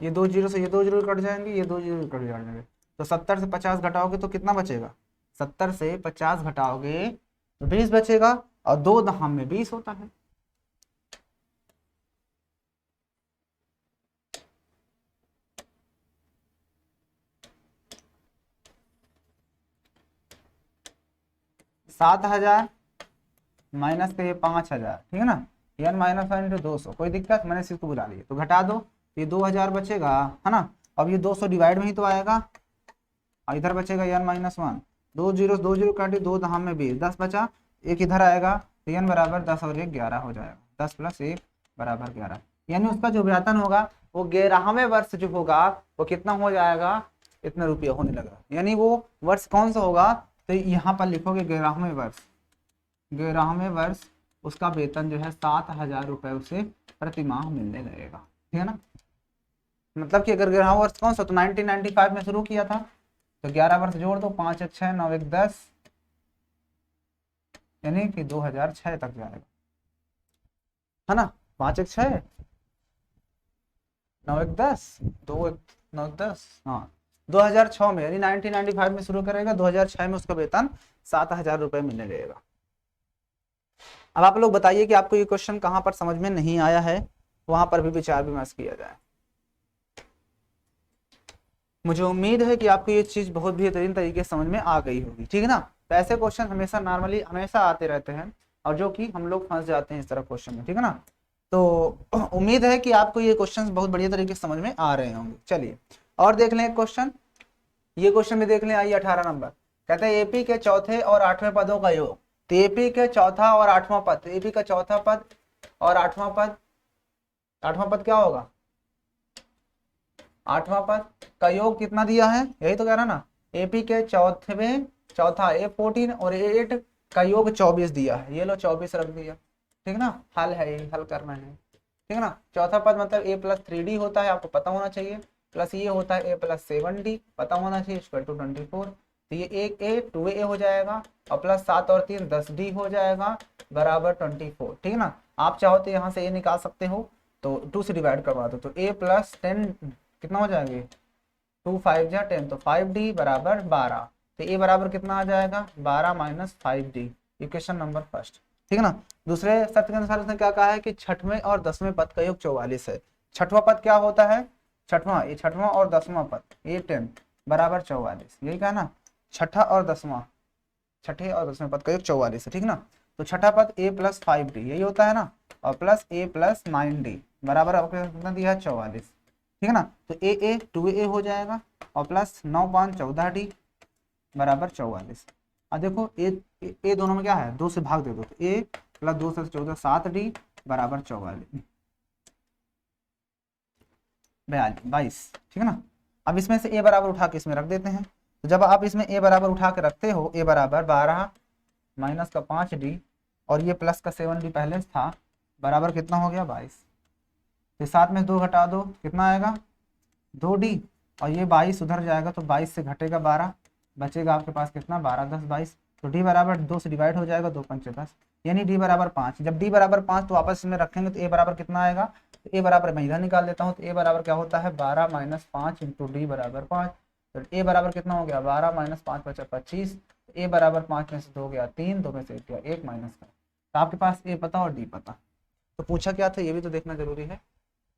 ये 2 जीरो से ये 2 जीरो कट जाएंगे, ये 2 जीरो कट जाएंगे, तो 70 से 50 घटाओगे तो कितना बचेगा, 70 से 50 घटाओगे तो 20 बचेगा, और 2 दहाम में 20 होता है। सात हजार माइनस के 5,000, ठीक है ना, एन माइनस 1 इंटू 200, कोई दिक्कत, मैंने इसको बुला लिया, तो घटा दो, ये 2,000 बचेगा, है ना। अब ये 200 डिवाइड में ही तो आएगा, और इधर बचेगा एन माइनस 1, 2 जीरो काटे, 2 दहाम में 20, 10 बचा, एक इधर आएगा, तो एन बराबर 10 और 1 11 हो जाएगा, 10 प्लस 1 बराबर 11। यानी उसका जो वेतन होगा वो 11वें वर्ष जो होगा वो कितना हो जाएगा, इतना रुपया होने लगा। यानी वो वर्ष कौन सा होगा, तो यहाँ पर लिखोगे 11वें वर्ष, 11वें वर्ष उसका वेतन जो है 7,000 रुपए उसे प्रति माह मिलने लगेगा। ठीक है ना, मतलब कि अगर 11वां वर्ष कौन सा, तो 1995 में शुरू किया था, तो 11 वर्ष जोड़ दो, 5 एक 6 9 एक 10, यानी कि 2006 तक जाएगा, है ना, 5 एक 6 9 एक 10, 2 एक 9 एक 10, हाँ 2006 में, यानी 1995 में शुरू करेगा, 2006 में उसका वेतन 7,000 रुपए मिलने लगेगा। अब आप लोग बताइए कि आपको ये क्वेश्चन कहां पर समझ में नहीं आया है, वहां पर भी विचार विमर्श किया जाए। मुझे उम्मीद है कि आपको ये चीज बहुत बेहतरीन तरीके से समझ में आ गई होगी। ठीक है ना, तो ऐसे क्वेश्चन हमेशा नॉर्मली हमेशा आते रहते हैं, और जो कि हम लोग फंस जाते हैं इस तरह क्वेश्चन में। ठीक है ना, तो उम्मीद है कि आपको ये क्वेश्चन बहुत बढ़िया तरीके से समझ में आ रहे होंगे। चलिए और देख लें एक क्वेश्चन, ये क्वेश्चन भी देख लें, आइए 18 नंबर, कहते हैं एपी के चौथे और 8वें पदों का योग। तो एपी के चौथा और 8वां पद, एपी का चौथा पद और 8वां पद, 8वां पद क्या होगा, 8वां पद का योग कितना दिया है, यही तो कह रहा ना, एपी के चौथा A14 और A8 का योग 24 दिया है, ये लो 24 रख दिया। ठीक है ना, हल है, ये हल करना है। ठीक है ना, चौथा पद मतलब A प्लस 3D होता है, आपको पता होना चाहिए, प्लस ये होता है A प्लस 7D, पता होना चाहिए, इक्वल टू 24। तो ये एक ए 2a हो जाएगा और प्लस 7 और 3 10d हो जाएगा बराबर 24। ठीक है ना। आप चाहो तो यहाँ से ए निकाल सकते हो, तो 2 से डिवाइड करवा दो, तो a प्लस 10 कितना हो जाएगा, 2 5 जा 10, तो 5d बराबर 12। तो a बराबर कितना आ जाएगा 12 minus 5d, equation number first. ठीक है ना। दूसरे सत्र के अनुसार उसने क्या कहा है कि छठवें और 10वें पद का योग 44 है। छठवां पद क्या होता है, छठवां और 10वां पद a10 बराबर 44, यही कहा ना। छठा और 10वां, छठे और 10वें पद का योग 44 है। ठीक ना। तो छठा पद a प्लस 5d यही होता है ना, और प्लस a प्लस 9d बराबर आपको कितना दिया है 44। ठीक है ना। तो a 2a हो जाएगा और प्लस 9 5 14d बराबर 44। अब देखो ए दोनों में क्या है, 2 से भाग दे दो, तो a प्लस 2 से 14 7d बराबर 44 22। ठीक है ना। अब इसमें से a बराबर उठा के इसमें रख देते हैं, तो जब आप इसमें a बराबर उठा के रखते हो, a बराबर 12 माइनस का 5d और ये प्लस का 7d पहले से था बराबर कितना हो गया 22। तो साथ में 2 घटा दो कितना आएगा 2d, और ये 22 उधर जाएगा तो 22 से घटेगा 12, बचेगा आपके पास कितना 12 10 22। तो d बराबर 2 से डिवाइड हो जाएगा, 2 पंचे 10, यानी d बराबर 5। जब d बराबर 5 तो आपस में रखेंगे तो a बराबर कितना आएगा, तो a बराबर मैं इधर निकाल लेता हूँ, तो a बराबर क्या होता है 12 माइनस 5 इंटू डी बराबर 5। तो a बराबर कितना हो गया 12 माइनस 5 बचा 25। a बराबर 5 में से 2 गया 3, 2 में से 1 गया 1 माइनस का। तो आपके पास a पता और d पता, तो पूछा क्या था ये भी तो देखना जरूरी है।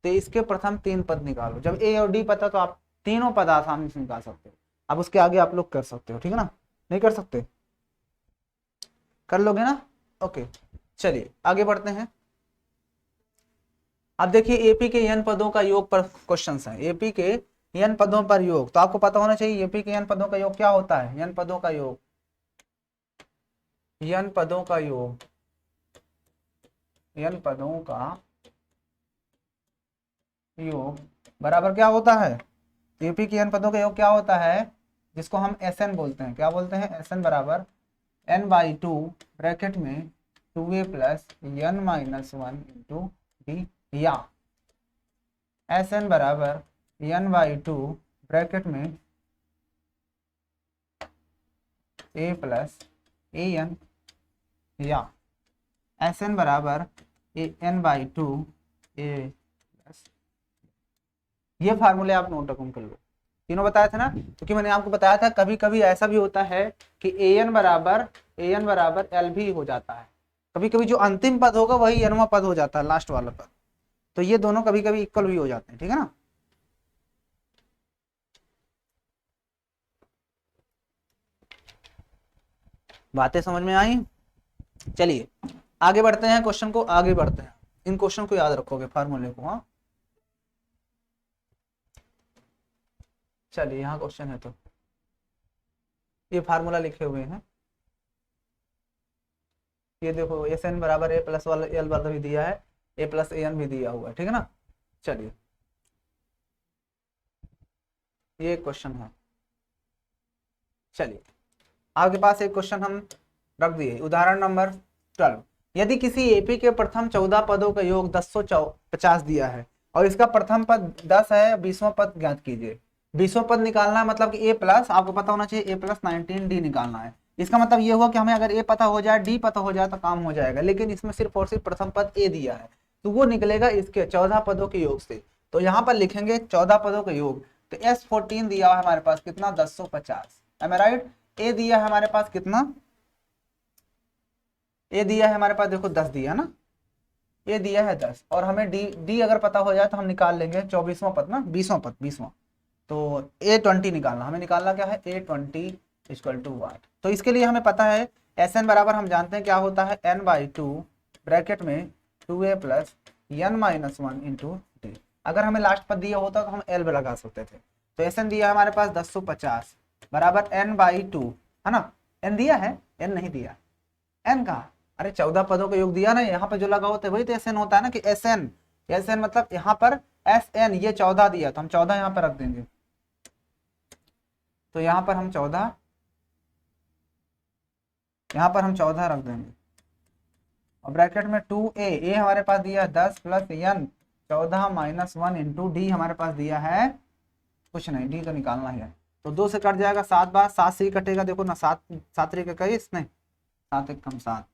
तो इसके प्रथम 3 पद निकालो, जब a और d पता तो आप तीनों पद आसानी से निकाल सकते हो। अब उसके आगे आप लोग कर सकते हो, ठीक है ना। नहीं कर सकते, कर लोगे ना, ओके। चलिए आगे बढ़ते हैं। अब देखिए एपी के n पदों का योग पर क्वेश्चन है। एपी के n पदों पर योग, तो आपको पता होना चाहिए एपी के n पदों का योग क्या होता है। n पदों का योग, n पदों का योग, n पदों का योग बराबर क्या होता है, एपी के n पदों का योग क्या होता है, जिसको हम Sn बोलते हैं। क्या बोलते हैं, Sn बराबर n/2 ब्रैकेट में 2a plus n minus 1 into D, या Sn बराबर n/2 ब्रैकेट में a प्लस an, या Sn बराबर n/2 a प्लस। ये फार्मूले आप नोट डाउन कर लो, तीनों बताया था ना। क्योंकि मैंने आपको बताया था कभी कभी ऐसा भी होता है कि an बराबर एल भी हो जाता है, कभी कभी जो अंतिम पद होगा वही nवां पद हो जाता है, लास्ट वाला पद। तो ये दोनों कभी कभी इक्वल भी हो जाते हैं, ठीक है ना। बातें समझ में आई। चलिए आगे बढ़ते हैं, क्वेश्चन को आगे बढ़ते हैं। इन क्वेश्चन को याद रखोगे फार्मूले को, हाँ। चलिए यहाँ क्वेश्चन है, तो ये फार्मूला लिखे हुए हैं, ये देखो Sn बराबर a प्लस वाला एल वाला भी दिया है, a प्लस an भी दिया हुआ है, ठीक है ना। चलिए ये क्वेश्चन है। चलिए आपके पास एक क्वेश्चन हम रख दिए, उदाहरण नंबर 12। यदि किसी एपी के प्रथम 14 पदों का योग 1050 दिया है और इसका प्रथम पद 10 है, 20वां पद ज्ञात कीजिए। 20वां पद निकालना है, मतलब कि a प्लस, आपको पता होना चाहिए a प्लस 19d निकालना है। इसका मतलब ये हुआ कि हमें अगर a पता हो जाए d पता हो जाए तो काम हो जाएगा, लेकिन इसमें सिर्फ और सिर्फ प्रथम पद a दिया है, तो वो निकलेगा इसके 14 पदों के योग से। तो यहाँ पर लिखेंगे 14 पदों का योग, तो S14 दिया है हमारे पास कितना 1050, एम आई राइट। ए दिया है हमारे पास कितना, ए दिया है हमारे पास देखो 10 दिया है ना, ए दिया है 10, और हमें डी अगर पता हो जाए तो हम निकाल लेंगे 24वां पद ना, 20वां पद 20वां। तो A20 निकालना, हमें निकालना क्या है A20 इक्वल टू वाट। तो इसके लिए हमें पता है Sn बराबर हम जानते हैं क्या होता है n/2 ब्रैकेट में 2a plus n minus 1 into D. अगर हमें लास्ट पद दिया होता तो हम L लगा सकते थे। तो Sn दिया है हमारे पास 1050 बराबर n/2 है ना, n दिया है, n नहीं दिया, n का, अरे 14 पदों का योग दिया ना, यहाँ पे जो लगा होता है वही तो Sn होता है ना, कि Sn मतलब यहाँ पर Sn ये 14 दिया तो हम 14 यहाँ पर रख देंगे। तो यहाँ पर हम 14 रख देंगे, और ब्रैकेट में 2a हमारे पास दिया है 10 plus n 14 minus 1 into D हमारे पास दिया है कुछ नहीं, डी तो निकालना ही है, तो 2 से कट जाएगा 7 बार, 7 से ही कटेगा, देखो ना 7 7 एक इक्कीस, नहीं 7 एक कम 7,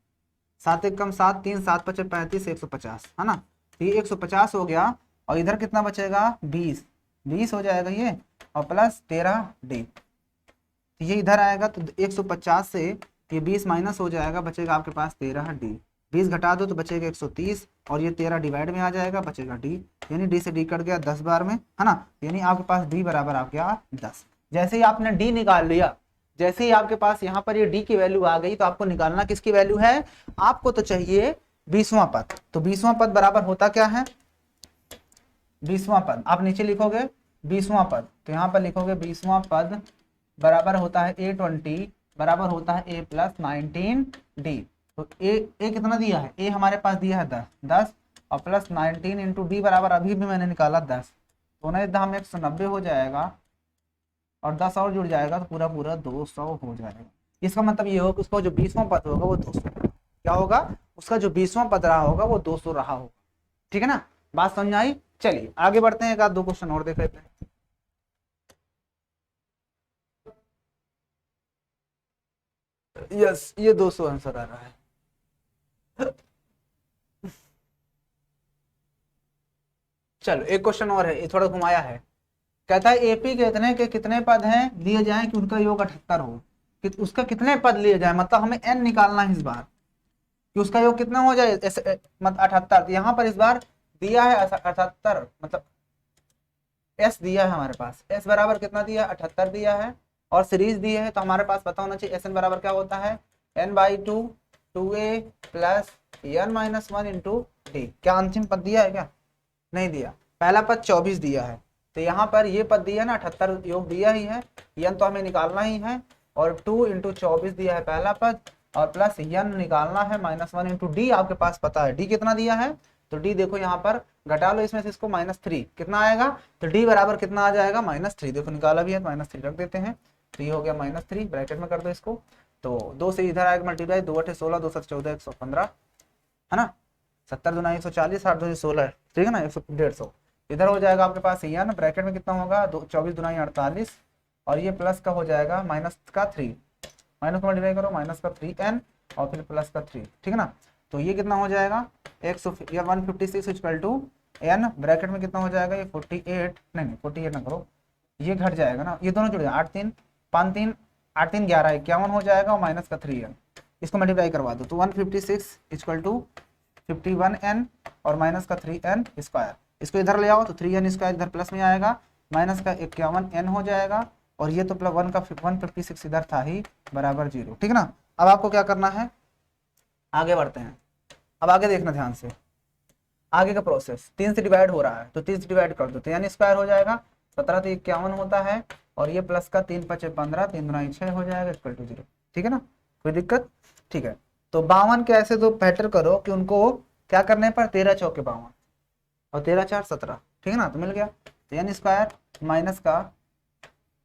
7 एक कम 7, 3 7 पचे 35, 150 है ना। तो ये 150 हो गया, और इधर कितना बचेगा 20, 20 हो जाएगा ये, और प्लस 13D। तो ये इधर आएगा तो 150 से ये 20 माइनस हो जाएगा, बचेगा आपके पास 13D। 20 घटा दो तो बचेगा 130, और ये 13 डिवाइड में आ जाएगा, बचेगा D, यानी D से D कट गया 10 बार में, है ना। यानी आपके पास D बराबर आ गया 10। जैसे ही आपने D निकाल लिया, जैसे ही आपके पास यहाँ पर ये D की वैल्यू आ गई, तो आपको निकालना किसकी वैल्यू है, आपको तो चाहिए 20वां पद। तो 20वां पद बराबर होता क्या है, 20वां पद आप नीचे लिखोगे 20वां पद, तो यहाँ पर लिखोगे 20वां पद बराबर होता है A20 बराबर होता है A प्लस 19D। तो ए कितना दिया है, ए हमारे पास दिया है 10 और प्लस 19 इंटू डी बराबर अभी भी मैंने निकाला 10, तो ना हम 190 हो जाएगा, और 10 और जुड़ जाएगा तो पूरा पूरा 200 हो जाएगा। इसका मतलब ये होगा कि उसका जो 20वां पद होगा वो 200, क्या होगा, उसका जो 20वां पद रहा होगा वो 200 रहा होगा। ठीक है ना, बात समझ आई। चलिए आगे बढ़ते हैं, एक आध दो क्वेश्चन और देख लेते हैं। यस, ये 200 आंसर आ रहा है। चलो एक क्वेश्चन और है, ये थोड़ा घुमाया है। कहता है एपी के इतने के कितने पद हैं दिए जाएं कि उनका योग 78 हो, कि उसका कितने पद लिए जाए, मतलब हमें एन निकालना है इस बार कि उसका योग कितना हो जाए, मतलब 78। यहाँ पर इस बार दिया है 78, मतलब एस दिया है हमारे पास, एस बराबर कितना दिया है 78 दिया है, और सीरीज दी है, तो हमारे पास पता होना चाहिए एस एन बराबर क्या होता है, n/2 2a plus n-1 into D. क्या अंतिम पद दिया है क्या, नहीं दिया, पहला पद 24 दिया है, तो यहाँ पर ये पद दिया ना 78 योग दिया ही है, यन तो हमें निकालना ही है, और 2 इंटू 24 दिया है पहला पद, और प्लस यन निकालना है -1 इंटू डी, आपके पास पता है डी कितना दिया है, तो डी देखो यहाँ पर घटा लो इसमें से इसको -3 कितना आएगा, तो डी बराबर कितना आ जाएगा -3, देखो निकाला भी है -3 रख देते हैं, तो ये हो गया -3, ब्रैकेट में कर दो इसको, तो 2 से इधर आएगा मल्टीप्लाई, 2 8 16, 2 7 14, 115 है ना, 70 दूना 140, 8 दूनी 16, ठीक है ना, 150, इधर हो जाएगा आपके पास यन, ब्रैकेट में कितना होगा 24 दूना 48, और ये प्लस का हो जाएगा माइनस का 3, माइनस को मल्टीप्लाई करो माइनस का 3n और फिर प्लस का 3, ठीक है ना, तो ये कितना हो जाएगा 156 इक्वल टू n, ब्रैकेट में कितना हो जाएगा ये 48, नहीं 48 ना करो, ये घट जाएगा ना, ये दोनों जुड़ जाए 8 3 5 3 8 3 11 51 हो जाएगा, और माइनस का 3n, इसको मल्टीप्लाई करवा दो, तो 156 इक्वल टू 51n और माइनस का 3n स्क्वायर, इसको इधर ले आओ तो 3n स्क्वायर इधर प्लस में आएगा, माइनस का 51n हो जाएगा, और ये तो प्लस 1 का 156 इधर था ही बराबर 0, ठीक है ना। अब आपको क्या करना है, आगे बढ़ते हैं, अब आगे देखना ध्यान से, आगे का प्रोसेस 3 से डिवाइड हो रहा है, तो 3 से डिवाइड कर दो तो n स्क्वायर हो जाएगा, 17 तो 51 होता है, और ये प्लस का 3 5 15, 3 दूना 6 हो जाएगा इक्वल टू 0, ठीक है ना, कोई दिक्कत, ठीक है। तो 52 के ऐसे दो पैटर्न करो कि उनको क्या करने पर 13 चौके 52 और 13 4 17, ठीक है ना, तो मिल गया, तो n स्क्वायर माइनस का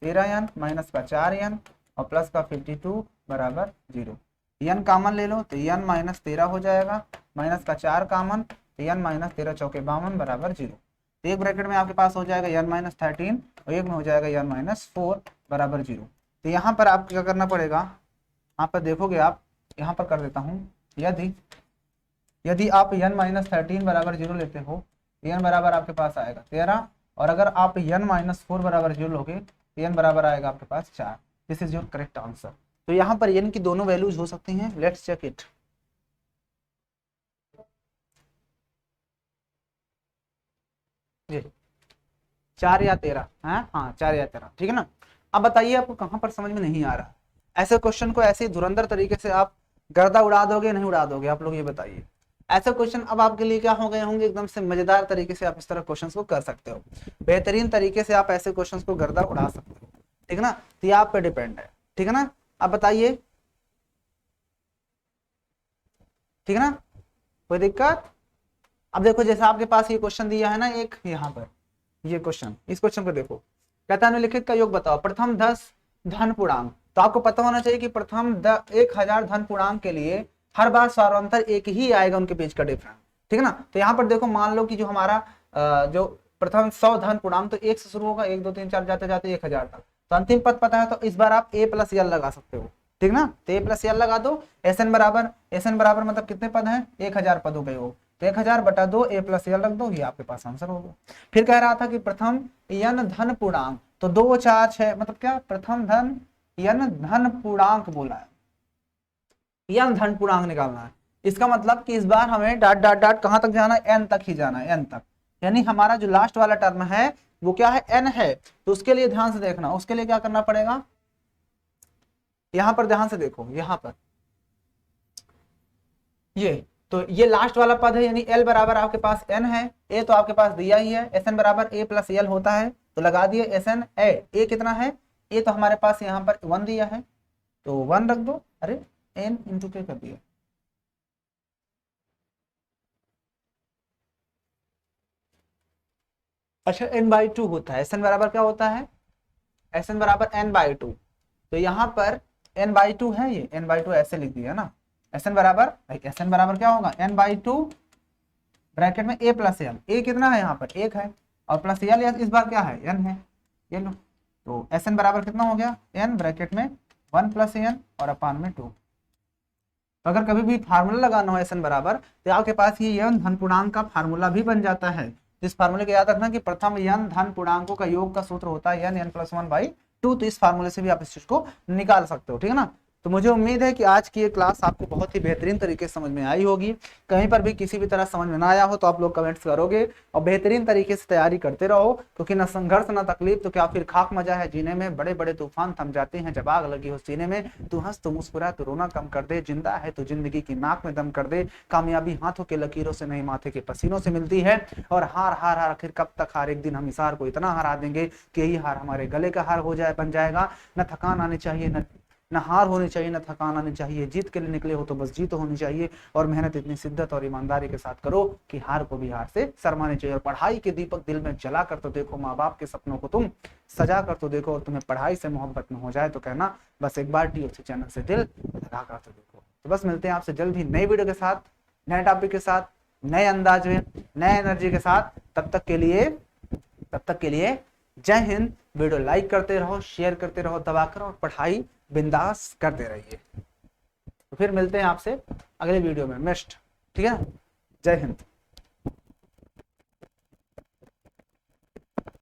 13n माइनस का 4n और प्लस का 52 बराबर 0, n कॉमन ले लो तो n माइनस 13 हो जाएगा, माइनस का 4 कॉमन, तो n माइनस 13 चौके 52 बराबर 0, तो एक ब्रैकेट में आपके पास हो जाएगा n माइनस 13 और एक में हो जाएगा n माइनस 4 बराबर 0। तो यहाँ पर आपको क्या करना पड़ेगा, यहाँ पर देखोगे आप, यहाँ पर कर देता हूँ, यदि आप n माइनस 13 बराबर 0 लेते हो, n बराबर आपके पास आएगा 13, और अगर आप n माइनस 4 बराबर 0 लोगे तो n बराबर आएगा आपके पास 4, this is your correct answer. तो यहाँ पर n की दोनों वैल्यूज हो सकती हैं, लेट्स चेक इट। जी 4 या 13 है, हाँ 4 या 13, ठीक है ना। अब बताइए आपको कहाँ पर समझ में नहीं आ रहा, ऐसे क्वेश्चन को ऐसे धुरंधर तरीके से आप गर्दा उड़ा दोगे नहीं उड़ा दोगे, आप लोग ये बताइए। ऐसे क्वेश्चन अब आपके लिए क्या हो गए होंगे, एकदम से मजेदार तरीके से आप इस तरह क्वेश्चंस को कर सकते हो, बेहतरीन तरीके से आप ऐसे क्वेश्चंस को गर्दा उड़ा सकते हो, ठीक है ना, तो ये आप पे डिपेंड है, ठीक है ना। अब बताइए, ठीक है ना, कोई दिक्कत। अब देखो जैसे आपके पास ये क्वेश्चन दिया है ना एक, यहाँ पर ये क्वेश्चन, इस क्वेश्चन को देखो, कहता है निम्नलिखित का योग बताओ, प्रथम 10 धन पूर्णांक, तो आपको पता होना चाहिए कि प्रथम 1000 धन पूर्णांक के लिए हर बार स्वारंतर एक ही आएगा उनके बीच का डिफरेंस, ठीक है ना। तो यहाँ पर देखो मान लो कि जो हमारा जो प्रथम 100 धन पूर्णांक तो 1 से शुरू होगा, 1 2 3 4 जाते जाते 1000 तक, तो अंतिम पद पता है तो इस बार आप a प्लस यल लगा सकते हो, ठीक ना। तो a प्लस यल लगा दो। एस एन बराबर मतलब कितने पद हैं, 1000 पदों के योग। तो 1000 बटा 2 a प्लस यल रख दो, ये आपके पास आंसर होगा। फिर कह रहा था कि प्रथम यन धन पूर्णांक, तो 2 4 6 मतलब क्या, प्रथम धन यन धन पूर्णांक बोला है, यन धन पूर्णांक निकालना है। इसका मतलब कि इस बार हमें डॉट डॉट डॉट कहां तक जाना है, एन तक ही जाना है, एन तक। यानी हमारा जो लास्ट वाला टर्म है वो क्या है, एन है। तो उसके लिए ध्यान से देखना, उसके लिए क्या करना पड़ेगा, यहां पर ध्यान से देखो, यहां पर ये, तो ये लास्ट वाला पद है, यानी एल बराबर आपके पास एन है, ए तो आपके पास दिया ही है, एस एन बराबर ए प्लस एल होता है, तो लगा दिए एस एन ए कितना है, ए तो हमारे पास यहाँ पर 1 दिया है, तो 1 रख दो। अरे एन इंटू के कर दिया, अच्छा एन बाई 2 होता है, एस एन बराबर क्या होता है, एस एन बराबर एन बाई 2। तो यहाँ पर एन बाई 2 है, ये एन बाई 2 ऐसे लिख दिया ना। एस एन बराबर क्या होगा, एन बाई 2 ब्रैकेट में ए प्लस एल, ए कितना है यहाँ पर 1 है, और प्लस एल इस बार क्या है, एन है, ये लो। तो एस एन बराबर कितना हो गया, एन ब्रैकेट में 1 प्लस एन और अपान में 2। तो अगर कभी भी फार्मूला लगाना हो एस एन बराबर, तो आपके पास ये यन धन पूर्णांक का फार्मूला भी बन जाता है। इस फार्मूले को याद रखना कि प्रथम यन धन पूर्णांकों का योग का सूत्र होता है यन प्लस 1/2। तो इस फार्मूले से भी आप इस चीज को निकाल सकते हो, ठीक है ना। तो मुझे उम्मीद है कि आज की ये क्लास आपको बहुत ही बेहतरीन तरीके से समझ में आई होगी। कहीं पर भी किसी भी तरह समझ में ना आया हो तो आप लोग कमेंट्स करोगे, और बेहतरीन तरीके से तैयारी करते रहो, क्योंकि ना संघर्ष ना तकलीफ तो क्या फिर खाक मजा है जीने में। बड़े बड़े तूफान थम जाते हैं जब आग लगी हो सीने में। तू हंस तू मुस्कुरा तू रोना कम कर दे, जिंदा है तो जिंदगी की नाक में दम कर दे। कामयाबी हाथों के लकीरों से नहीं माथे के पसीनों से मिलती है। और हार हार हार आखिर कब तक हार, एक दिन हम इस हार को इतना हरा देंगे कि यही हार हमारे गले का हार हो जाए, बन जाएगा। न थकान आनी चाहिए, न हार होनी चाहिए, न थकान आनी चाहिए। जीत के लिए निकले हो तो बस जीत होनी चाहिए, और मेहनत इतनी शिद्दत और ईमानदारी के साथ करो कि हार को भी हार से शर्मानी चाहिए। और पढ़ाई के दीपक दिल में जला कर तो देखो, माँ बाप के सपनों को तुम सजा कर तो देखो, और तुम्हें पढ़ाई से मोहब्बत में हो जाए तो कहना बस एक बार टीओसी चैनल से दिल लगा कर तो देखो। तो बस मिलते हैं आपसे जल्द ही नई वीडियो के साथ, नए टॉपिक के साथ, नए अंदाज में, नए एनर्जी के साथ। तब तक के लिए जय हिंद। वीडियो लाइक करते रहो, शेयर करते रहो दबाकर, और पढ़ाई बिंदास करते रहिए। तो फिर मिलते हैं आपसे अगले वीडियो में, मिस्ट, ठीक है। जय हिंद।